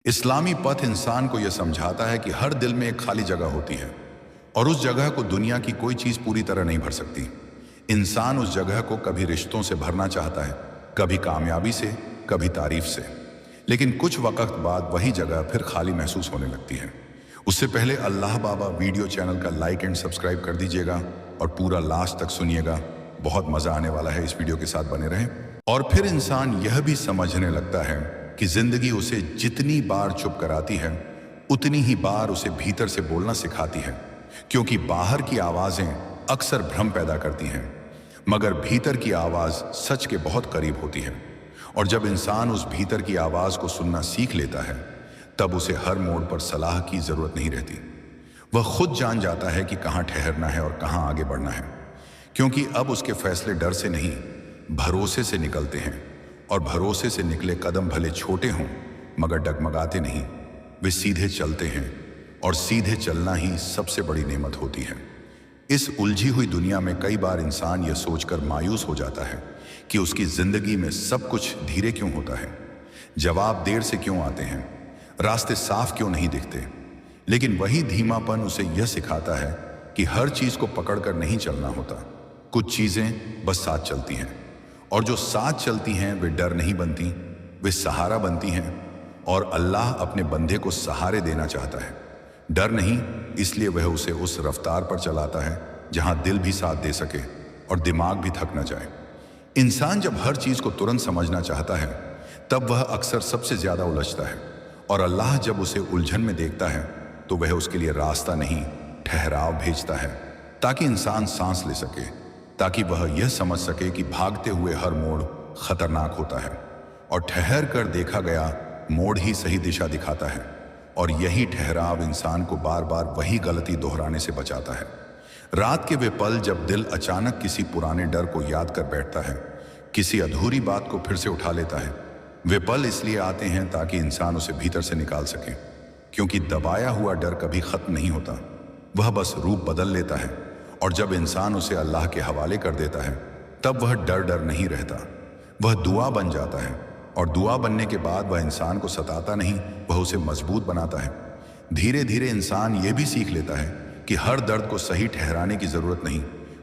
इस्लामी पथ इंसान को यह समझाता है कि हर दिल में एक खाली जगह होती है और उस जगह को दुनिया की कोई चीज पूरी तरह नहीं भर सकती। इंसान उस जगह को कभी रिश्तों से भरना चाहता है, कभी कामयाबी से, कभी तारीफ से, लेकिन कुछ वक्त बाद वही जगह फिर खाली महसूस होने लगती है। उससे पहले अल्लाह बाबा वीडियो चैनल का लाइक एंड सब्सक्राइब कर दीजिएगा और पूरा लास्ट तक सुनिएगा। बहुत मजा आने वाला है, इस वीडियो के साथ बने रहें। और फिर इंसान यह भी समझने लगता है कि जिंदगी उसे जितनी बार चुप कराती है उतनी ही बार उसे भीतर से बोलना सिखाती है, क्योंकि बाहर की आवाजें अक्सर भ्रम पैदा करती हैं, मगर भीतर की आवाज सच के बहुत करीब होती है। और जब इंसान उस भीतर की आवाज को सुनना सीख लेता है तब उसे हर मोड़ पर सलाह की जरूरत नहीं रहती। वह खुद जान जाता है कि कहाँ ठहरना है और कहाँ आगे बढ़ना है, क्योंकि अब उसके फैसले डर से नहीं भरोसे से निकलते हैं। और भरोसे से निकले कदम भले छोटे हों मगर डगमगाते नहीं, वे सीधे चलते हैं। और सीधे चलना ही सबसे बड़ी नेमत होती है। इस उलझी हुई दुनिया में कई बार इंसान यह सोचकर मायूस हो जाता है कि उसकी जिंदगी में सब कुछ धीरे क्यों होता है, जवाब देर से क्यों आते हैं, रास्ते साफ क्यों नहीं दिखते। लेकिन वही धीमापन उसे यह सिखाता है कि हर चीज को पकड़कर नहीं चलना होता, कुछ चीजें बस साथ चलती हैं। और जो साथ चलती हैं वे डर नहीं बनती, वे सहारा बनती हैं। और अल्लाह अपने बंदे को सहारे देना चाहता है, डर नहीं, इसलिए वह उसे उस रफ्तार पर चलाता है जहां दिल भी साथ दे सके और दिमाग भी थक न जाए। इंसान जब हर चीज को तुरंत समझना चाहता है तब वह अक्सर सबसे ज्यादा उलझता है। और अल्लाह जब उसे उलझन में देखता है तो वह उसके लिए रास्ता नहीं, ठहराव भेजता है, ताकि इंसान सांस ले सके, ताकि वह यह समझ सके कि भागते हुए हर मोड़ खतरनाक होता है और ठहर कर देखा गया मोड़ ही सही दिशा दिखाता है। और यही ठहराव इंसान को बार बार वही गलती दोहराने से बचाता है। रात के वे पल जब दिल अचानक किसी पुराने डर को याद कर बैठता है, किसी अधूरी बात को फिर से उठा लेता है, वे पल इसलिए आते हैं ताकि इंसान उसे भीतर से निकाल सके, क्योंकि दबाया हुआ डर कभी खत्म नहीं होता, वह बस रूप बदल लेता है। और जब इंसान उसे अल्लाह के हवाले कर देता है तब वह डर नहीं रहता, वह दुआ बन जाता है। और दुआ बनने के बाद वह इंसान को सताता नहीं, वह उसे मजबूत बनाता है। धीरे धीरे इंसान ये भी सीख लेता है कि हर दर्द को सही ठहराने की जरूरत नहीं,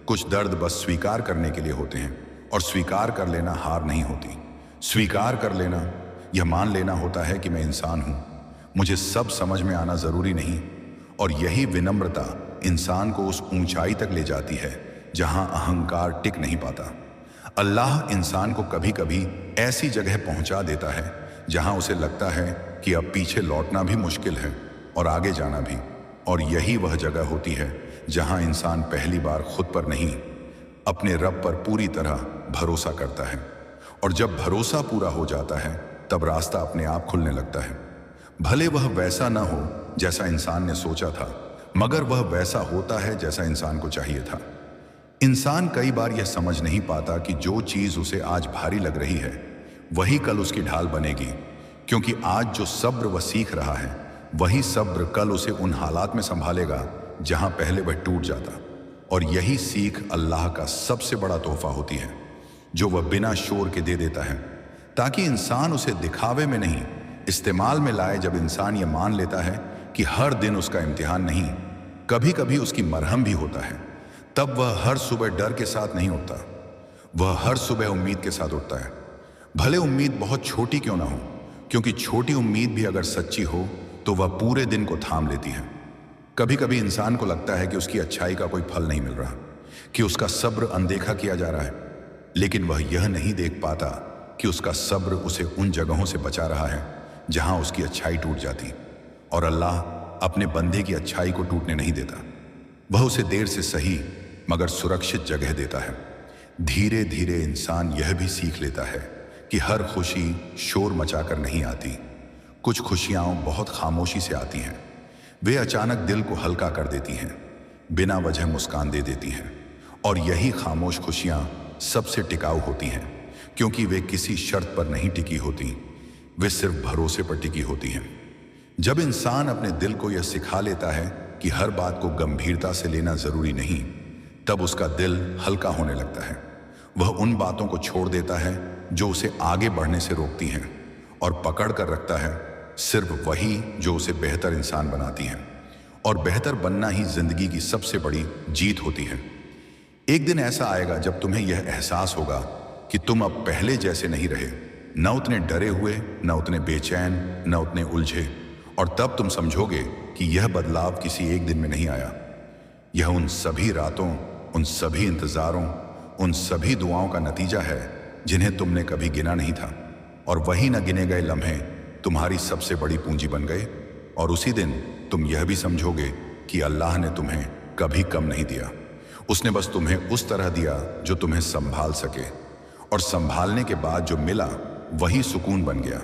कुछ दर्द बस स्वीकार करने के लिए होते हैं। और स्वीकार कर लेना हार नहीं होती, स्वीकार कर लेना यह मान लेना होता है कि मैं इंसान हूं, मुझे सब समझ में आना जरूरी नहीं। और यही विनम्रता इंसान को उस ऊंचाई तक ले जाती है जहां अहंकार टिक नहीं पाता। अल्लाह इंसान को कभी कभी ऐसी जगह पहुंचा देता है जहां उसे लगता है कि अब पीछे लौटना भी मुश्किल है और आगे जाना भी। और यही वह जगह होती है जहां इंसान पहली बार खुद पर नहीं, अपने रब पर पूरी तरह भरोसा करता है। और जब भरोसा पूरा हो जाता है तब रास्ता अपने आप खुलने लगता है। भले वह वैसा न हो जैसा इंसान ने सोचा था, मगर वह वैसा होता है जैसा इंसान को चाहिए था। इंसान कई बार यह समझ नहीं पाता कि जो चीज उसे आज भारी लग रही है वही कल उसकी ढाल बनेगी, क्योंकि आज जो सब्र वह सीख रहा है वही सब्र कल उसे उन हालात में संभालेगा जहां पहले वह टूट जाता। और यही सीख अल्लाह का सबसे बड़ा तोहफा होती है, जो वह बिना शोर के दे देता है, ताकि इंसान उसे दिखावे में नहीं, इस्तेमाल में लाए। जब इंसान ये मान लेता है कि हर दिन उसका इम्तिहान नहीं, कभी कभी उसकी मरहम भी होता है, तब वह हर सुबह डर के साथ नहीं उठता, वह हर सुबह उम्मीद के साथ उठता है। भले उम्मीद बहुत छोटी क्यों ना हो, क्योंकि छोटी उम्मीद भी अगर सच्ची हो तो वह पूरे दिन को थाम लेती है। कभी कभी इंसान को लगता है कि उसकी अच्छाई का कोई फल नहीं मिल रहा, कि उसका सब्र अनदेखा किया जा रहा है, लेकिन वह यह नहीं देख पाता कि उसका सब्र उसे उन जगहों से बचा रहा है जहां उसकी अच्छाई टूट जाती। और अल्लाह अपने बंदे की अच्छाई को टूटने नहीं देता, वह उसे देर से सही मगर सुरक्षित जगह देता है। धीरे धीरे इंसान यह भी सीख लेता है कि हर खुशी शोर मचाकर नहीं आती, कुछ खुशियां बहुत खामोशी से आती हैं। वे अचानक दिल को हल्का कर देती हैं, बिना वजह मुस्कान दे देती हैं। और यही खामोश खुशियां सबसे टिकाऊ होती हैं, क्योंकि वे किसी शर्त पर नहीं टिकी होती, वे सिर्फ भरोसे पर टिकी होती हैं। जब इंसान अपने दिल को यह सिखा लेता है कि हर बात को गंभीरता से लेना जरूरी नहीं, तब उसका दिल हल्का होने लगता है। वह उन बातों को छोड़ देता है जो उसे आगे बढ़ने से रोकती हैं और पकड़ कर रखता है सिर्फ वही जो उसे बेहतर इंसान बनाती हैं, और बेहतर बनना ही जिंदगी की सबसे बड़ी जीत होती है। एक दिन ऐसा आएगा जब तुम्हें यह एहसास होगा कि तुम अब पहले जैसे नहीं रहे, न उतने डरे हुए, न उतने बेचैन, न उतने उलझे, और तब तुम समझोगे कि यह बदलाव किसी एक दिन में नहीं आया। यह उन सभी रातों, उन सभी इंतज़ारों, उन सभी दुआओं का नतीजा है जिन्हें तुमने कभी गिना नहीं था, और वही न गिने गए लम्हे तुम्हारी सबसे बड़ी पूंजी बन गए। और उसी दिन तुम यह भी समझोगे कि अल्लाह ने तुम्हें कभी कम नहीं दिया, उसने बस तुम्हें उस तरह दिया जो तुम्हें संभाल सके, और संभालने के बाद जो मिला वही सुकून बन गया।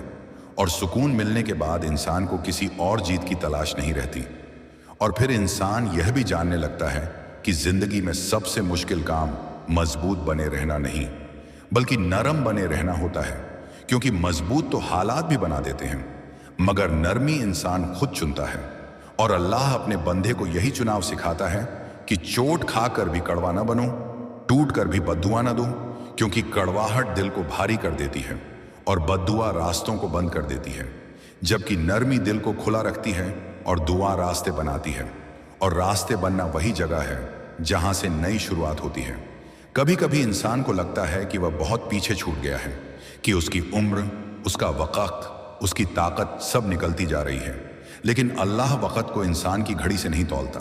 और सुकून मिलने के बाद इंसान को किसी और जीत की तलाश नहीं रहती, और फिर इंसान यह भी जानने लगता है कि जिंदगी में सबसे मुश्किल काम मजबूत बने रहना नहीं, बल्कि नरम बने रहना होता है। क्योंकि मजबूत तो हालात भी बना देते हैं, मगर नरमी इंसान खुद चुनता है। और अल्लाह अपने बंदे को यही चुनाव सिखाता है कि चोट खाकर भी कड़वा न बनो, टूट कर भी बद्दुआ न दो, क्योंकि कड़वाहट दिल को भारी कर देती है और बद्दुआ रास्तों को बंद कर देती है, जबकि नरमी दिल को खुला रखती है और दुआ रास्ते बनाती है। और रास्ते बनना वही जगह है जहां से नई शुरुआत होती है। कभी कभी इंसान को लगता है कि वह बहुत पीछे छूट गया है, कि उसकी उम्र, उसका वक़्त, उसकी ताकत सब निकलती जा रही है। लेकिन अल्लाह वक़्त को इंसान की घड़ी से नहीं तौलता,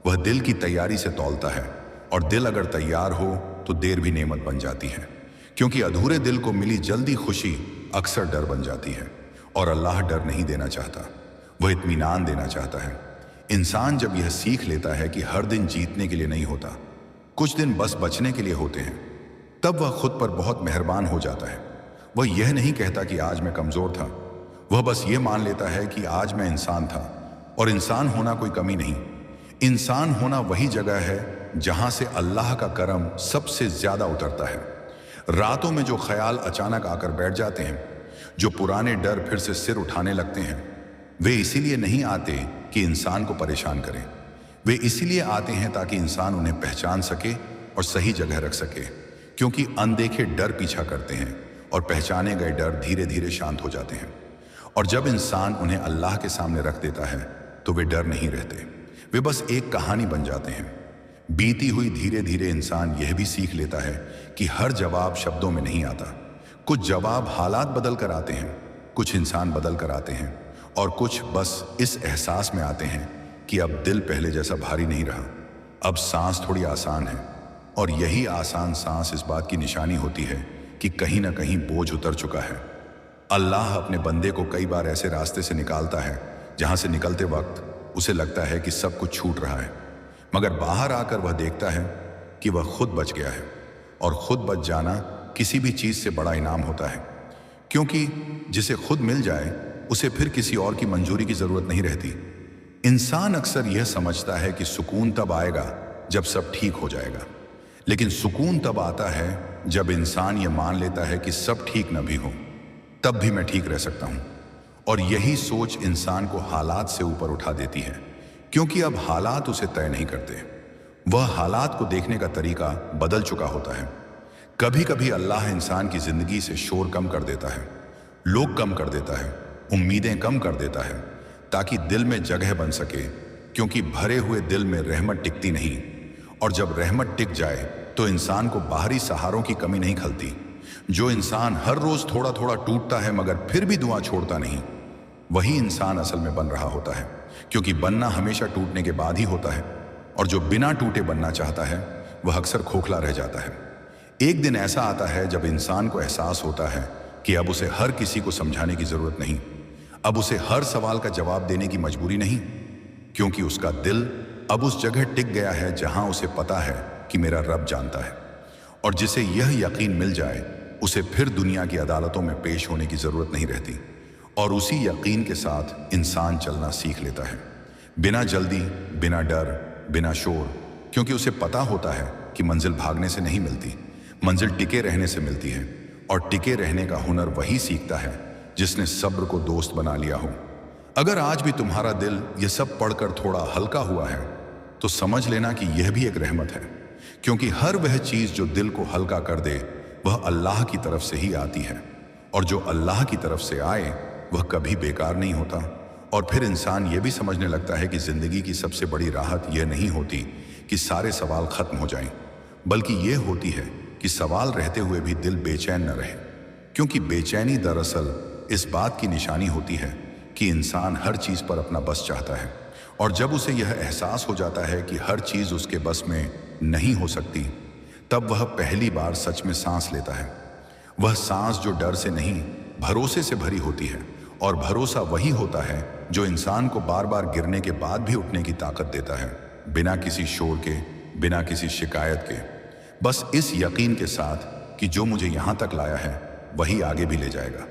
वह दिल की तैयारी से तौलता है। और दिल अगर तैयार हो तो देर भी नेमत बन जाती है, क्योंकि अधूरे दिल को मिली जल्दी खुशी अक्सर डर बन जाती है। और अल्लाह डर नहीं देना चाहता, वह इत्मीनान देना चाहता है। इंसान जब यह सीख लेता है कि हर दिन जीतने के लिए नहीं होता, कुछ दिन बस बचने के लिए होते हैं, तब वह खुद पर बहुत मेहरबान हो जाता है। वह यह नहीं कहता कि आज मैं कमज़ोर था, वह बस ये मान लेता है कि आज मैं इंसान था। और इंसान होना कोई कमी नहीं, इंसान होना वही जगह है जहां से अल्लाह का करम सबसे ज़्यादा उतरता है। रातों में जो ख्याल अचानक आकर बैठ जाते हैं, जो पुराने डर फिर से सिर उठाने लगते हैं, वे इसीलिए नहीं आते कि इंसान को परेशान करें, वे इसीलिए आते हैं ताकि इंसान उन्हें पहचान सके और सही जगह रख सके। क्योंकि अनदेखे डर पीछा करते हैं और पहचाने गए डर धीरे धीरे शांत हो जाते हैं। और जब इंसान उन्हें अल्लाह के सामने रख देता है तो वे डर नहीं रहते, वे बस एक कहानी बन जाते हैं। बीती हुई धीरे धीरे इंसान यह भी सीख लेता है कि हर जवाब शब्दों में नहीं आता, कुछ जवाब हालात बदल कर आते हैं, कुछ इंसान बदल कर आते हैं, और कुछ बस इस एहसास में आते हैं कि अब दिल पहले जैसा भारी नहीं रहा, अब सांस थोड़ी आसान है। और यही आसान सांस इस बात की निशानी होती है कि कहीं ना कहीं बोझ उतर चुका है। अल्लाह अपने बंदे को कई बार ऐसे रास्ते से निकालता है जहां से निकलते वक्त उसे लगता है कि सब कुछ छूट रहा है, मगर बाहर आकर वह देखता है कि वह खुद बच गया है। और खुद बच जाना किसी भी चीज़ से बड़ा इनाम होता है, क्योंकि जिसे खुद मिल जाए उसे फिर किसी और की मंजूरी की ज़रूरत नहीं रहती। इंसान अक्सर यह समझता है कि सुकून तब आएगा जब सब ठीक हो जाएगा, लेकिन सुकून तब आता है जब इंसान ये मान लेता है कि सब ठीक न भी हो, तब भी मैं ठीक रह सकता हूँ। और यही सोच इंसान को हालात से ऊपर उठा देती है, क्योंकि अब हालात उसे तय नहीं करते, वह हालात को देखने का तरीका बदल चुका होता है। कभी कभी अल्लाह इंसान की ज़िंदगी से शोर कम कर देता है, लोग कम कर देता है, उम्मीदें कम कर देता है, ताकि दिल में जगह बन सके, क्योंकि भरे हुए दिल में रहमत टिकती नहीं। और जब रहमत टिक जाए तो इंसान को बाहरी सहारों की कमी नहीं खलती। जो इंसान हर रोज़ थोड़ा थोड़ा टूटता है मगर फिर भी दुआ छोड़ता नहीं, वही इंसान असल में बन रहा होता है, क्योंकि बनना हमेशा टूटने के बाद ही होता है। और जो बिना टूटे बनना चाहता है वह अक्सर खोखला रह जाता है। एक दिन ऐसा आता है जब इंसान को एहसास होता है कि अब उसे हर किसी को समझाने की ज़रूरत नहीं, अब उसे हर सवाल का जवाब देने की मजबूरी नहीं, क्योंकि उसका दिल अब उस जगह टिक गया है जहां उसे पता है कि मेरा रब जानता है। और जिसे यह यकीन मिल जाए उसे फिर दुनिया की अदालतों में पेश होने की ज़रूरत नहीं रहती। और उसी यकीन के साथ इंसान चलना सीख लेता है, बिना जल्दी, बिना डर, बिना शोर, क्योंकि उसे पता होता है कि मंजिल भागने से नहीं मिलती, मंजिल टिके रहने से मिलती है। और टिके रहने का हुनर वही सीखता है जिसने सब्र को दोस्त बना लिया हो। अगर आज भी तुम्हारा दिल ये सब पढ़कर थोड़ा हल्का हुआ है तो समझ लेना कि यह भी एक रहमत है, क्योंकि हर वह चीज़ जो दिल को हल्का कर दे वह अल्लाह की तरफ से ही आती है। और जो अल्लाह की तरफ से आए वह कभी बेकार नहीं होता। और फिर इंसान ये भी समझने लगता है कि ज़िंदगी की सबसे बड़ी राहत यह नहीं होती कि सारे सवाल ख़त्म हो जाएं, बल्कि ये होती है कि सवाल रहते हुए भी दिल बेचैन न रहे। क्योंकि बेचैनी दरअसल इस बात की निशानी होती है कि इंसान हर चीज़ पर अपना बस चाहता है, और जब उसे यह एहसास हो जाता है कि हर चीज़ उसके बस में नहीं हो सकती, तब वह पहली बार सच में सांस लेता है। वह सांस जो डर से नहीं, भरोसे से भरी होती है, और भरोसा वही होता है जो इंसान को बार बार गिरने के बाद भी उठने की ताकत देता है, बिना किसी शोर के, बिना किसी शिकायत के, बस इस यकीन के साथ कि जो मुझे यहाँ तक लाया है वही आगे भी ले जाएगा।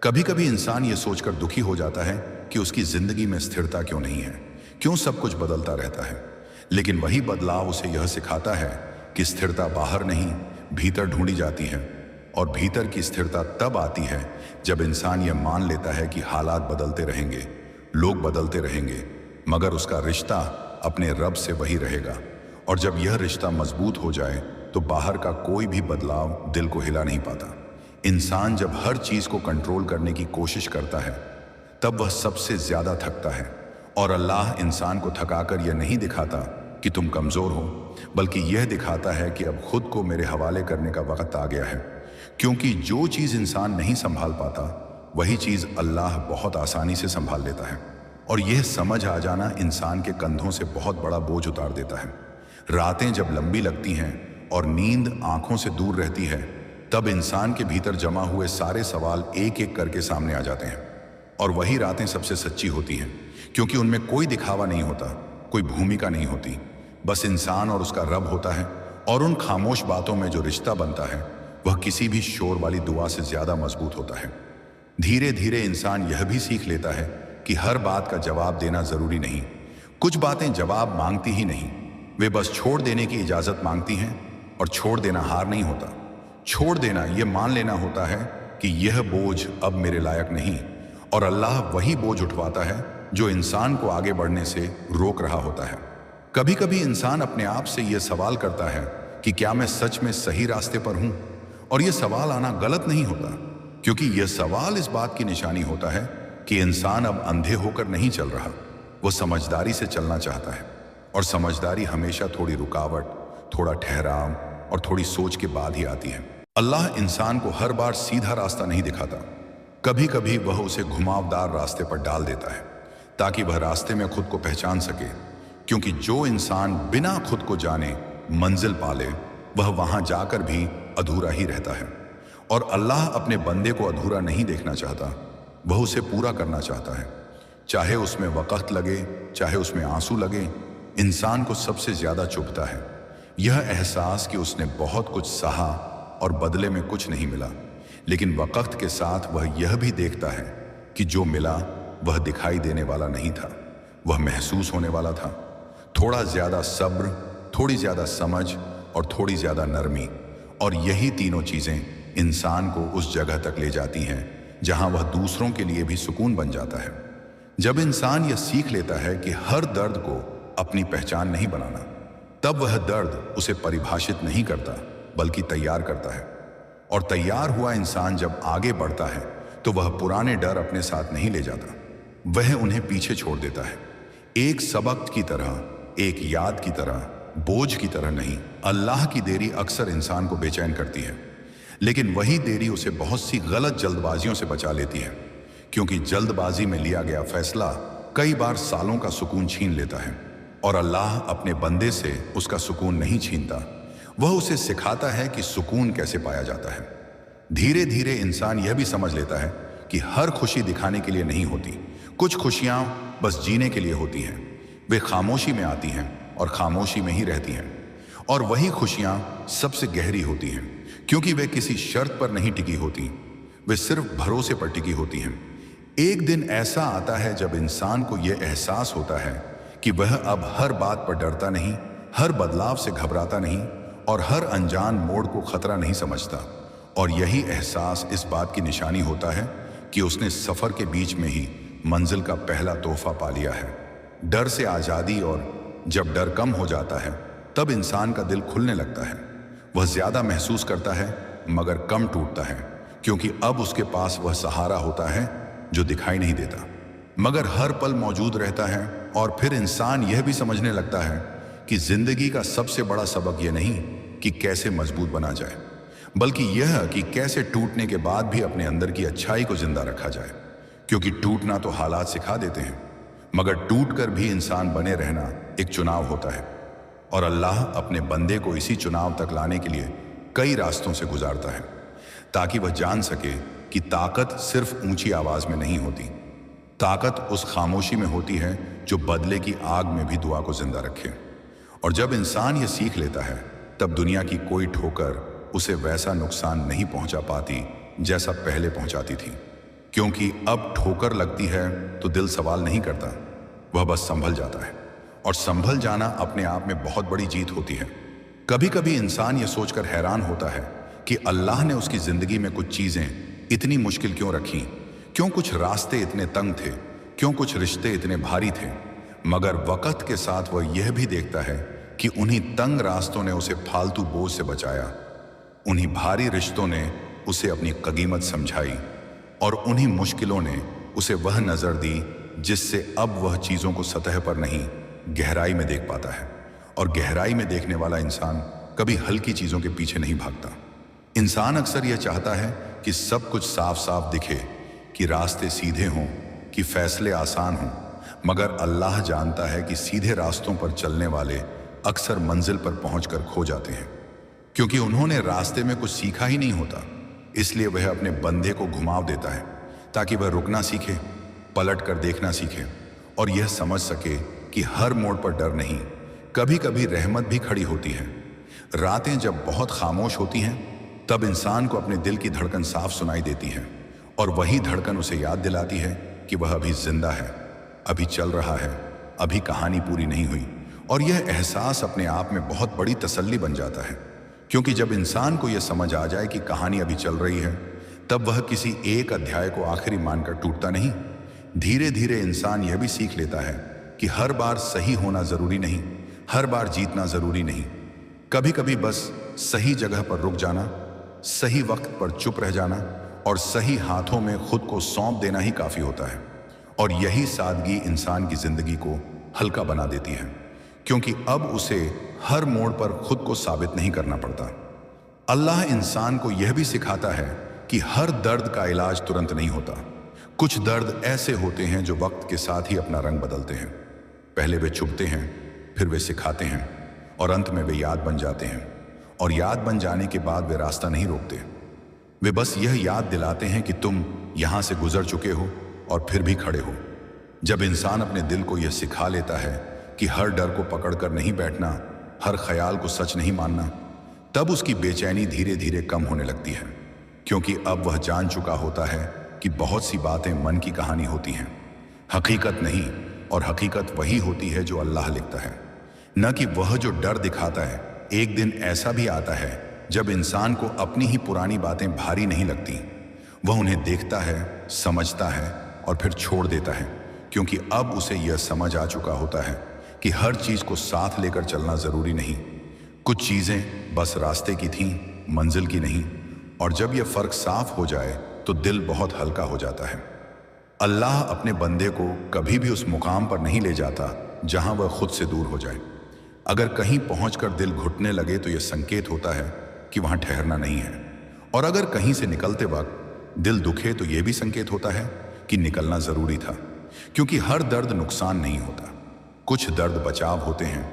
कभी कभी इंसान ये सोचकर दुखी हो जाता है कि उसकी ज़िंदगी में स्थिरता क्यों नहीं है, क्यों सब कुछ बदलता रहता है। लेकिन वही बदलाव उसे यह सिखाता है कि स्थिरता बाहर नहीं, भीतर ढूंढी जाती है, और भीतर की स्थिरता तब आती है जब इंसान यह मान लेता है कि हालात बदलते रहेंगे, लोग बदलते रहेंगे, मगर उसका रिश्ता अपने रब से वही रहेगा। और जब यह रिश्ता मजबूत हो जाए तो बाहर का कोई भी बदलाव दिल को हिला नहीं पाता। इंसान जब हर चीज़ को कंट्रोल करने की कोशिश करता है तब वह सबसे ज़्यादा थकता है, और अल्लाह इंसान को थकाकर यह नहीं दिखाता कि तुम कमज़ोर हो, बल्कि यह दिखाता है कि अब खुद को मेरे हवाले करने का वक्त आ गया है। क्योंकि जो चीज़ इंसान नहीं संभाल पाता वही चीज़ अल्लाह बहुत आसानी से संभाल लेता है। और यह समझ आ जाना इंसान के कंधों से बहुत बड़ा बोझ उतार देता है। रातें जब लंबी लगती हैं और नींद आंखों से दूर रहती है, तब इंसान के भीतर जमा हुए सारे सवाल एक एक करके सामने आ जाते हैं। और वही रातें सबसे सच्ची होती हैं, क्योंकि उनमें कोई दिखावा नहीं होता, कोई भूमिका नहीं होती, बस इंसान और उसका रब होता है। और उन खामोश बातों में जो रिश्ता बनता है वह किसी भी शोर वाली दुआ से ज़्यादा मजबूत होता है। धीरे धीरे इंसान यह भी सीख लेता है कि हर बात का जवाब देना ज़रूरी नहीं। कुछ बातें जवाब मांगती ही नहीं, वे बस छोड़ देने की इजाज़त मांगती हैं। और छोड़ देना हार नहीं होता। छोड़ देना यह मान लेना होता है कि यह बोझ अब मेरे लायक नहीं, और अल्लाह वही बोझ उठवाता है जो इंसान को आगे बढ़ने से रोक रहा होता है। कभी कभी इंसान अपने आप से यह सवाल करता है कि क्या मैं सच में सही रास्ते पर हूं? और यह सवाल आना गलत नहीं होता, क्योंकि यह सवाल इस बात की निशानी होता है कि इंसान अब अंधे होकर नहीं चल रहा, वह समझदारी से चलना चाहता है। और समझदारी हमेशा थोड़ी रुकावट, थोड़ा ठहराव और थोड़ी सोच के बाद ही आती है। अल्लाह इंसान को हर बार सीधा रास्ता नहीं दिखाता, कभी कभी वह उसे घुमावदार रास्ते पर डाल देता है ताकि वह रास्ते में खुद को पहचान सके। क्योंकि जो इंसान बिना खुद को जाने मंजिल पाले, वह वहां जाकर भी अधूरा ही रहता है। और अल्लाह अपने बंदे को अधूरा नहीं देखना चाहता, वह उसे पूरा करना चाहता है। चाहे उसमें वक़्त लगे, चाहे उसमें आंसू लगे। इंसान को सबसे ज़्यादा चुभता है यह एहसास कि उसने बहुत कुछ सहा और बदले में कुछ नहीं मिला। लेकिन वक़्त के साथ वह यह भी देखता है कि जो मिला वह दिखाई देने वाला नहीं था, वह महसूस होने वाला था। थोड़ा ज़्यादा सब्र, थोड़ी ज़्यादा समझ और थोड़ी ज़्यादा नरमी, और यही तीनों चीज़ें इंसान को उस जगह तक ले जाती हैं जहां वह दूसरों के लिए भी सुकून बन जाता है। जब इंसान यह सीख लेता है कि हर दर्द को अपनी पहचान नहीं बनाना, तब वह दर्द उसे परिभाषित नहीं करता बल्कि तैयार करता है। और तैयार हुआ इंसान जब आगे बढ़ता है तो वह पुराने डर अपने साथ नहीं ले जाता, वह उन्हें पीछे छोड़ देता है। एक सबक की तरह, एक याद की तरह, बोझ की तरह नहीं। अल्लाह की देरी अक्सर इंसान को बेचैन करती है, लेकिन वही देरी उसे बहुत सी गलत जल्दबाजियों से बचा लेती है। क्योंकि जल्दबाजी में लिया गया फैसला कई बार सालों का सुकून छीन लेता है। और अल्लाह अपने बंदे से उसका सुकून नहीं छीनता, वह उसे सिखाता है कि सुकून कैसे पाया जाता है। धीरे धीरे इंसान यह भी समझ लेता है कि हर खुशी दिखाने के लिए नहीं होती, कुछ खुशियां बस जीने के लिए होती हैं। वे खामोशी में आती हैं और खामोशी में ही रहती हैं। और वही खुशियां सबसे गहरी होती हैं, क्योंकि वे किसी शर्त पर नहीं टिकी होती, वे सिर्फ भरोसे पर टिकी होती हैं। एक दिन ऐसा आता है जब इंसान को यह एहसास होता है कि वह अब हर बात पर डरता नहीं, हर बदलाव से घबराता नहीं और हर अनजान मोड़ को खतरा नहीं समझता। और यही एहसास इस बात की निशानी होता है कि उसने सफ़र के बीच में ही मंजिल का पहला तोहफा पा लिया है, डर से आज़ादी। और जब डर कम हो जाता है तब इंसान का दिल खुलने लगता है। वह ज़्यादा महसूस करता है मगर कम टूटता है, क्योंकि अब उसके पास वह सहारा होता है जो दिखाई नहीं देता मगर हर पल मौजूद रहता है। और फिर इंसान यह भी समझने लगता है कि जिंदगी का सबसे बड़ा सबक यह नहीं कि कैसे मजबूत बना जाए, बल्कि यह कि कैसे टूटने के बाद भी अपने अंदर की अच्छाई को जिंदा रखा जाए। क्योंकि टूटना तो हालात सिखा देते हैं, मगर टूटकर भी इंसान बने रहना एक चुनाव होता है। और अल्लाह अपने बंदे को इसी चुनाव तक लाने के लिए कई रास्तों से गुजारता है, ताकि वह जान सके कि ताकत सिर्फ ऊंची आवाज में नहीं होती, ताकत उस खामोशी में होती है जो बदले की आग में भी दुआ को जिंदा रखे। और जब इंसान ये सीख लेता है, तब दुनिया की कोई ठोकर उसे वैसा नुकसान नहीं पहुंचा पाती जैसा पहले पहुंचाती थी। क्योंकि अब ठोकर लगती है तो दिल सवाल नहीं करता, वह बस संभल जाता है। और संभल जाना अपने आप में बहुत बड़ी जीत होती है। कभी कभी इंसान ये सोचकर हैरान होता है कि अल्लाह ने उसकी जिंदगी में कुछ चीजें इतनी मुश्किल क्यों रखी, क्यों कुछ रास्ते इतने तंग थे, क्यों कुछ रिश्ते इतने भारी थे। मगर वक्त के साथ वह यह भी देखता है कि उन्हीं तंग रास्तों ने उसे फालतू बोझ से बचाया, उन्हीं भारी रिश्तों ने उसे अपनी कीमत समझाई, और उन्हीं मुश्किलों ने उसे वह नजर दी जिससे अब वह चीजों को सतह पर नहीं गहराई में देख पाता है। और गहराई में देखने वाला इंसान कभी हल्की चीजों के पीछे नहीं भागता। इंसान अक्सर यह चाहता है कि सब कुछ साफ साफ दिखे, कि रास्ते सीधे हों, कि फैसले आसान हों। मगर अल्लाह जानता है कि सीधे रास्तों पर चलने वाले अक्सर मंजिल पर पहुंचकर खो जाते हैं, क्योंकि उन्होंने रास्ते में कुछ सीखा ही नहीं होता। इसलिए वह अपने बंदे को घुमाव देता है ताकि वह रुकना सीखे, पलट कर देखना सीखे, और यह समझ सके कि हर मोड़ पर डर नहीं, कभी कभी रहमत भी खड़ी होती है। रातें जब बहुत खामोश होती हैं, तब इंसान को अपने दिल की धड़कन साफ सुनाई देती है, और वही धड़कन उसे याद दिलाती है कि वह अभी जिंदा है, अभी चल रहा है, अभी कहानी पूरी नहीं हुई। और यह एहसास अपने आप में बहुत बड़ी तसल्ली बन जाता है, क्योंकि जब इंसान को यह समझ आ जाए कि कहानी अभी चल रही है, तब वह किसी एक अध्याय को आखिरी मानकर टूटता नहीं। धीरे धीरे इंसान यह भी सीख लेता है कि हर बार सही होना जरूरी नहीं, हर बार जीतना जरूरी नहीं। कभी कभी बस सही जगह पर रुक जाना, सही वक्त पर चुप रह जाना, और सही हाथों में खुद को सौंप देना ही काफी होता है। और यही सादगी इंसान की जिंदगी को हल्का बना देती है, क्योंकि अब उसे हर मोड़ पर खुद को साबित नहीं करना पड़ता। अल्लाह इंसान को यह भी सिखाता है कि हर दर्द का इलाज तुरंत नहीं होता। कुछ दर्द ऐसे होते हैं जो वक्त के साथ ही अपना रंग बदलते हैं। पहले वे चुभते हैं, फिर वे सिखाते हैं, और अंत में वे याद बन जाते हैं। और याद बन जाने के बाद वे रास्ता नहीं रोकते, वे बस यह याद दिलाते हैं कि तुम यहां से गुजर चुके हो और फिर भी खड़े हो। जब इंसान अपने दिल को यह सिखा लेता है कि हर डर को पकड़कर नहीं बैठना, हर ख्याल को सच नहीं मानना, तब उसकी बेचैनी धीरे धीरे कम होने लगती है। क्योंकि अब वह जान चुका होता है कि बहुत सी बातें मन की कहानी होती हैं, हकीकत नहीं। और हकीकत वही होती है जो अल्लाह लिखता है, न कि वह जो डर दिखाता है। एक दिन ऐसा भी आता है जब इंसान को अपनी ही पुरानी बातें भारी नहीं लगती। वह उन्हें देखता है, समझता है, और फिर छोड़ देता है, क्योंकि अब उसे यह समझ आ चुका होता है कि हर चीज को साथ लेकर चलना जरूरी नहीं। कुछ चीजें बस रास्ते की थीं, मंजिल की नहीं। और जब यह फर्क साफ हो जाए तो दिल बहुत हल्का हो जाता है। अल्लाह अपने बंदे को कभी भी उस मुकाम पर नहीं ले जाता जहां वह खुद से दूर हो जाए। अगर कहीं पहुंचकर दिल घुटने लगे तो यह संकेत होता है कि वहां ठहरना नहीं है। और अगर कहीं से निकलते वक्त दिल दुखे तो यह भी संकेत होता है कि निकलना जरूरी था। क्योंकि हर दर्द नुकसान नहीं होता, कुछ दर्द बचाव होते हैं।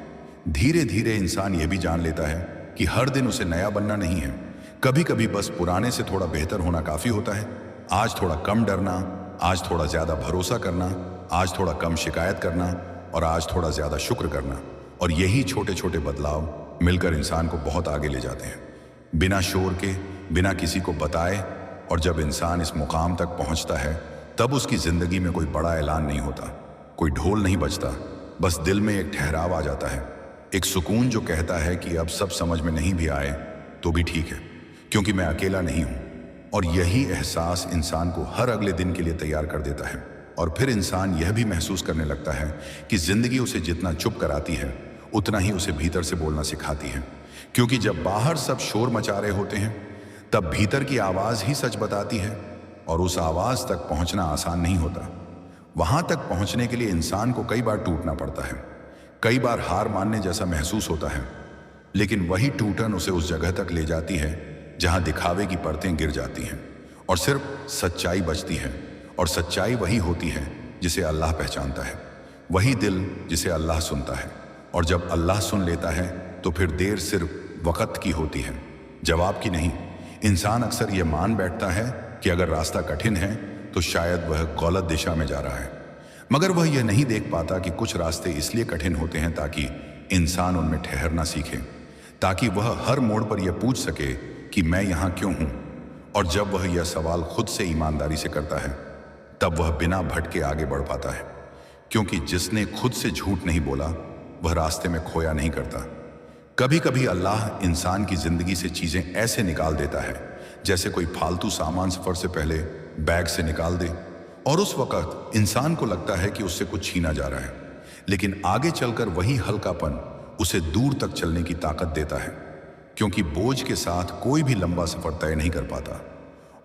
धीरे धीरे इंसान यह भी जान लेता है कि हर दिन उसे नया बनना नहीं है। कभी कभी बस पुराने से थोड़ा बेहतर होना काफी होता है। आज थोड़ा कम डरना, आज थोड़ा ज्यादा भरोसा करना, आज थोड़ा कम शिकायत करना, और आज थोड़ा ज्यादा शुक्र करना। और यही छोटे छोटे बदलाव मिलकर इंसान को बहुत आगे ले जाते हैं, बिना शोर के, बिना किसी को बताए। और जब इंसान इस मुकाम तक पहुंचता है, तब उसकी जिंदगी में कोई बड़ा ऐलान नहीं होता, कोई ढोल नहीं बजता, बस दिल में एक ठहराव आ जाता है, एक सुकून जो कहता है कि अब सब समझ में नहीं भी आए तो भी ठीक है, क्योंकि मैं अकेला नहीं हूं। और यही एहसास इंसान को हर अगले दिन के लिए तैयार कर देता है। और फिर इंसान यह भी महसूस करने लगता है कि जिंदगी उसे जितना चुप कराती है, उतना ही उसे भीतर से बोलना सिखाती है। क्योंकि जब बाहर सब शोर मचा रहे होते हैं, तब भीतर की आवाज ही सच बताती है। और उस आवाज़ तक पहुंचना आसान नहीं होता। वहां तक पहुंचने के लिए इंसान को कई बार टूटना पड़ता है, कई बार हार मानने जैसा महसूस होता है, लेकिन वही टूटन उसे उस जगह तक ले जाती है जहां दिखावे की परतें गिर जाती हैं और सिर्फ सच्चाई बचती है। और सच्चाई वही होती है जिसे अल्लाह पहचानता है, वही दिल जिसे अल्लाह सुनता है। और जब अल्लाह सुन लेता है तो फिर देर सिर्फ वक़्त की होती है, जवाब की नहीं। इंसान अक्सर ये मान बैठता है कि अगर रास्ता कठिन है तो शायद वह गलत दिशा में जा रहा है, मगर वह यह नहीं देख पाता कि कुछ रास्ते इसलिए कठिन होते हैं ताकि इंसान उनमें ठहरना सीखे, ताकि वह हर मोड़ पर यह पूछ सके कि मैं यहाँ क्यों हूँ। और जब वह यह सवाल खुद से ईमानदारी से करता है तब वह बिना भटके आगे बढ़ पाता है, क्योंकि जिसने खुद से झूठ नहीं बोला वह रास्ते में खोया नहीं करता। कभी कभी अल्लाह इंसान की जिंदगी से चीजें ऐसे निकाल देता है जैसे कोई फालतू सामान सफर से पहले बैग से निकाल दे, और उस वक्त इंसान को लगता है कि उससे कुछ छीना जा रहा है, लेकिन आगे चलकर वही हल्कापन उसे दूर तक चलने की ताकत देता है, क्योंकि बोझ के साथ कोई भी लंबा सफर तय नहीं कर पाता।